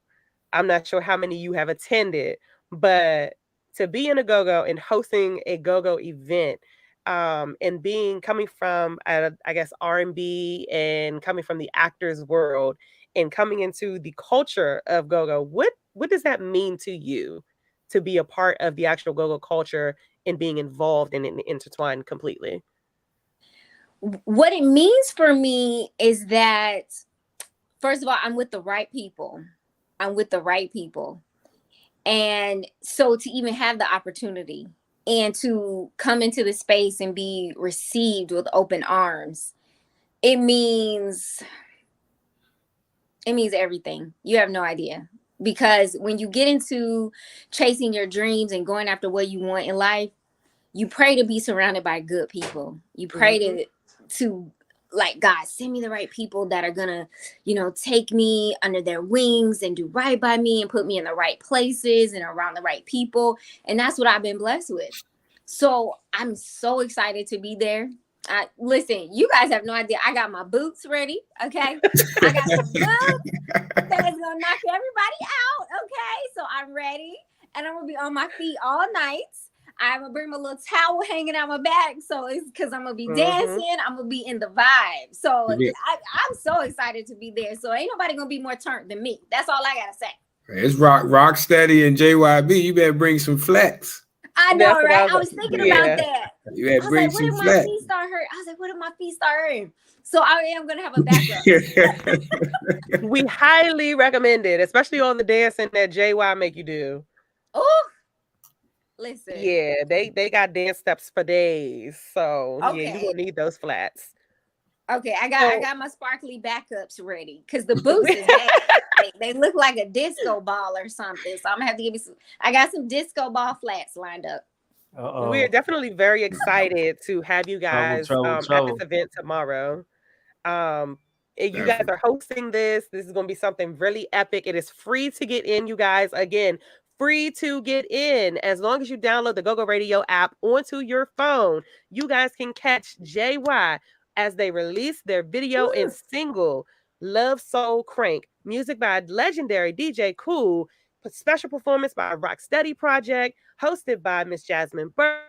I'm not sure how many you have attended, but to be in a go-go and hosting a go-go event, and coming from I guess R&B and coming from the actors world and coming into the culture of go-go, what does that mean to you to be a part of the actual go-go culture and being involved and intertwined completely? What it means for me is that, first of all, I'm with the right people. And so to even have the opportunity and to come into the space and be received with open arms, it means everything. You have no idea. Because when you get into chasing your dreams and going after what you want in life, you pray to be surrounded by good people. You pray to like, God, send me the right people that are gonna, take me under their wings and do right by me and put me in the right places and around the right people. And that's what I've been blessed with. So I'm so excited to be there. Listen, you guys have no idea. I got my boots ready. Okay. I got some boots that's gonna knock everybody out. Okay. So I'm ready and I'm gonna be on my feet all night. I'm gonna bring my little towel hanging out my back, so it's because I'm gonna be dancing. I'm gonna be in the vibe. So I'm so excited to be there. So ain't nobody gonna be more turned than me. That's all I gotta say. It's Rocksteady and JYB. You better bring some flats. I know, right? I was thinking about that. You better bring some what if flats. my feet start hurt? I was like, what if my feet start hurting? So I am gonna have a backup. We highly recommend it, especially on the dancing that JY make you do. Oh. Listen. Yeah, they got dance steps for days. So yeah, you're gonna need those flats. Okay, I got my sparkly backups ready because the boots is they look like a disco ball or something. So I'm gonna have to give you some. I got some disco ball flats lined up. We're definitely very excited to have you guys at this event tomorrow. You guys are hosting this. This is gonna be something really epic. It is free to get in, you guys. Again, free to get in. As long as you download the GoGo Radio app onto your phone, you guys can catch JY as they release their video and single, Love Soul Crank. Music by legendary DJ Cool. Special performance by Rocksteady Project, hosted by Miss Jasmine Burke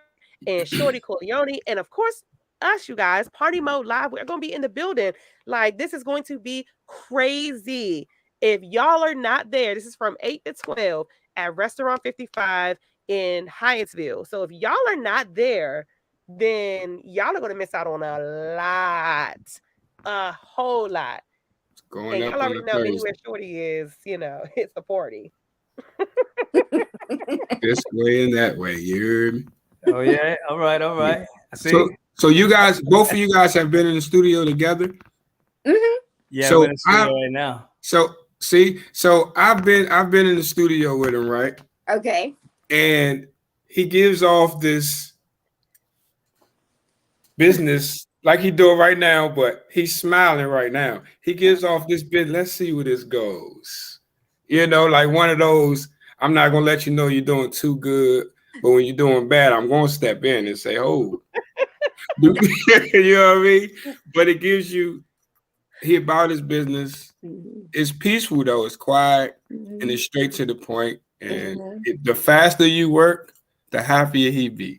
and Shorty Corleone. And of course, us, you guys, Partymode Live. We're going to be in the building. Like, this is going to be crazy. If y'all are not there, this is from 8 to 12 at Restaurant 55 in Hyattsville. So if y'all are not there, then y'all are going to miss out on a whole lot. And y'all already know anywhere Shorty is, it's a party. This way and that way, you heard me? Oh yeah, all right. I see. So you guys, both of you guys have been in the studio together. Mm-hmm. Yeah, so we're in the studio right now. So I've been in the studio with him, right? Okay. And he gives off this business like he doing right now, but he's smiling right now. He gives off this bit. Let's see where this goes. Like one of those. I'm not gonna let you know you're doing too good, but when you're doing bad, I'm gonna step in and say, "Oh," you know what I mean? But it gives you. He about his business. It's peaceful though. It's quiet and it's straight to the point. And the faster you work, the happier he be.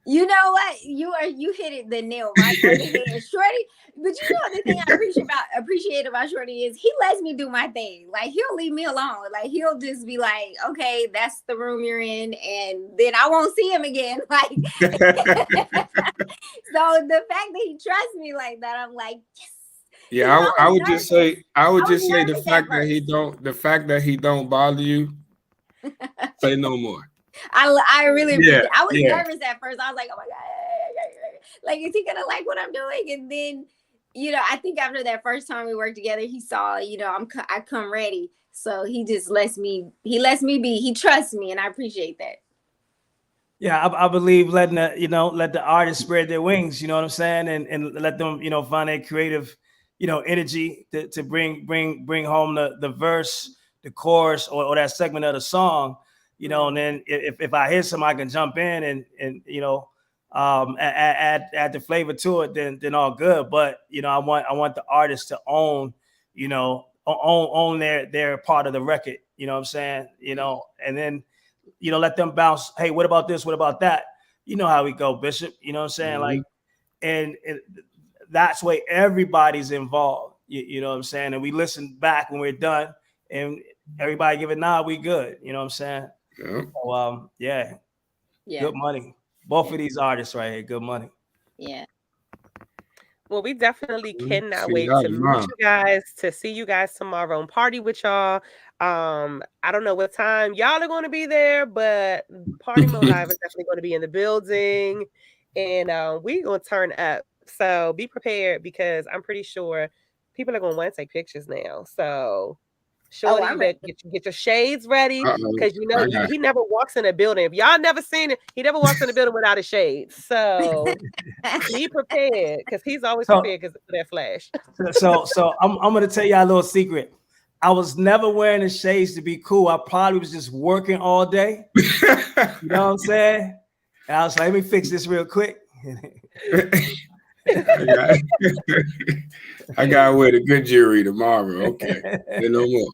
You know what? You hit it the nail right on the head, Shorty. But you know the thing I appreciate about Shorty is he lets me do my thing. Like he'll leave me alone. Like he'll just be like, okay, that's the room you're in, and then I won't see him again. Like so the fact that he trusts me like that, I'm like, yes. Yeah, I would just say the fact that he don't bother you, say no more. I really appreciate it. I was nervous at first. I was like, oh my God. Like, is he gonna like what I'm doing? And then, I think after that first time we worked together, he saw, I come ready. So he just lets me be. He trusts me, and I appreciate that. Yeah, I believe letting let the artists spread their wings, you know what I'm saying? And let them, find their creative, energy to bring home the verse, the chorus, or that segment of the song. And then if I hear something, I can jump in and add the flavor to it, then all good. But I want the artists to own their part of the record. You know what I'm saying? And then let them bounce. Hey, what about this? What about that? You know how we go, Bishop. You know what I'm saying? Like, and that's where everybody's involved. You know what I'm saying? And we listen back when we're done, and everybody give it nod. We good. You know what I'm saying? Yeah. So, yeah. Good money. Both of these artists right here, good money. Yeah. Well, we definitely cannot wait to meet you guys, to see you guys tomorrow and party with y'all. I don't know what time y'all are going to be there, but Partymode Live is definitely going to be in the building, and we're going to turn up. So be prepared, because I'm pretty sure people are going to want to take pictures now. So Shorty, you better get your shades ready, because he never walks in a building. If y'all never seen it, he never walks in a building without his shades. So be prepared, because he's always prepared because of that flash. So I'm gonna tell y'all a little secret. I was never wearing the shades to be cool. I probably was just working all day. You know what I'm saying? And I was like, let me fix this real quick. I gotta wear the good jewelry tomorrow. Okay, say no more.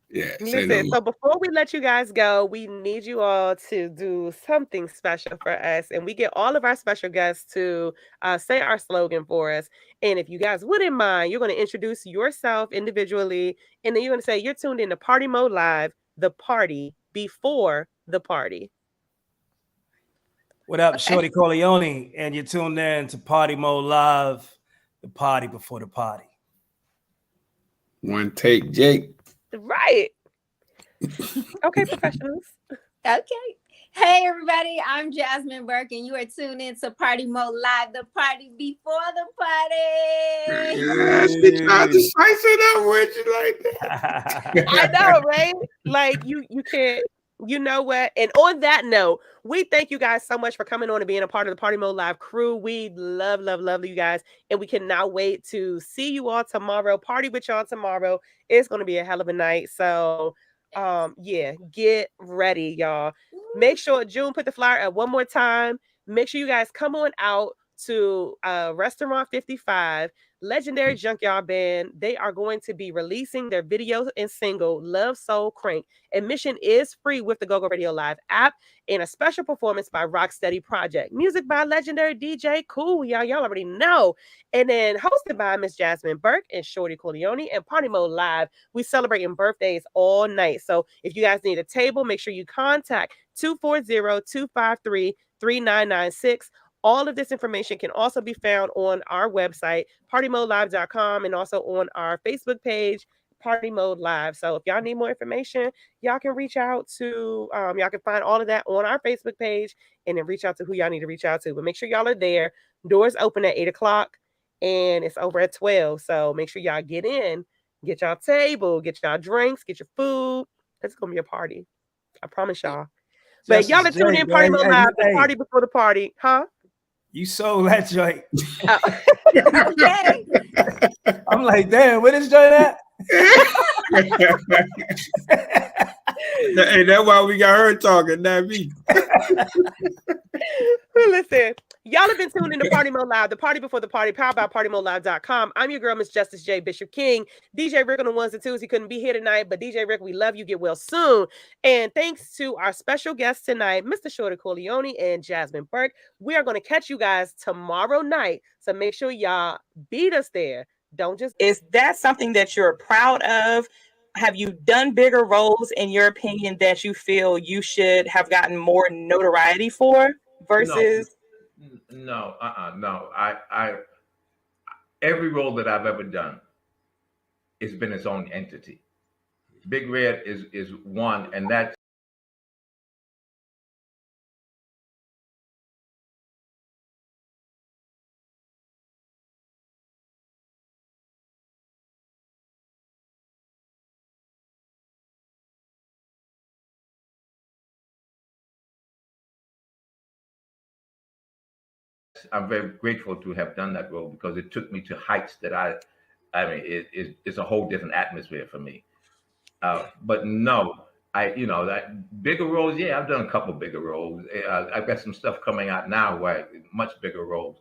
Yeah. Listen, so before we let you guys go, we need you all to do something special for us, and we get all of our special guests to say our slogan for us. And if you guys wouldn't mind, you're going to introduce yourself individually, and then you're going to say you're tuned in to Partymode Live, the party before the party. What up, Shorty Corleone, and you're tuned in to Partymode Live, the party before the party. One take, Jake. Right. Okay, professionals. Okay. Hey, everybody. I'm Jasmine Burke, and you are tuned in to Partymode Live, the party before the party. She tried to spice it up with you like that. I know, right? Like, you can't. You know what? And on that note, we thank you guys so much for coming on and being a part of the Partymode Live crew. We love you guys, and we cannot wait to see you all tomorrow. Party with y'all tomorrow. It's going to be a hell of a night. So, yeah, get ready, y'all. Make sure June put the flyer up one more time. Make sure you guys come on out to Restaurant 55. Legendary Junkyard Band. They are going to be releasing their video and single, Love Soul Crank. Admission is free with the GoGo Radio Live app, and a special performance by Rocksteady Project. Music by legendary DJ Cool. Y'all already know. And then hosted by Miss Jasmine Burke and Shorty Corleone, and Partymode Live. We celebrating birthdays all night. So if you guys need a table, make sure you contact 240-253-3996. All of this information can also be found on our website, partymodelive.com, and also on our Facebook page, Partymode Live. So if y'all need more information, y'all can reach out to, y'all can find all of that on our Facebook page, and then reach out to who y'all need to reach out to. But make sure y'all are there. Doors open at 8 o'clock, and it's over at 12. So make sure y'all get in, get y'all table, get y'all drinks, get your food. It's going to be a party. I promise y'all. But y'all are tuning in Partymode Live, the party before the party. Huh? You sold that joint. Okay. I'm like, damn, where this joint at? Hey, that's why we got her talking, not me. Listen, y'all have been tuned in to Partymode Live, the party before the party, powered by partymodelive.com. I'm your girl, Miss Justice J. Bishop King. DJ Rick on the ones and twos. He couldn't be here tonight, but DJ Rick, we love you. Get well soon. And thanks to our special guests tonight, Mr. Shorty Corleone and Jasmine Burke. We are going to catch you guys tomorrow night. So make sure y'all beat us there. Don't just... Is that something that you're proud of? Have you done bigger roles, in your opinion, that you feel you should have gotten more notoriety for versus? No. I every role that I've ever done, it's been its own entity. Big Red is one, and that's I'm very grateful to have done that role, because it took me to heights that I mean, it's a whole different atmosphere for me. But no, that bigger roles. Yeah, I've done a couple bigger roles. I've got some stuff coming out now where much bigger roles,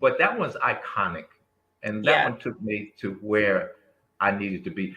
but that one's iconic, and that one took me to where I needed to be.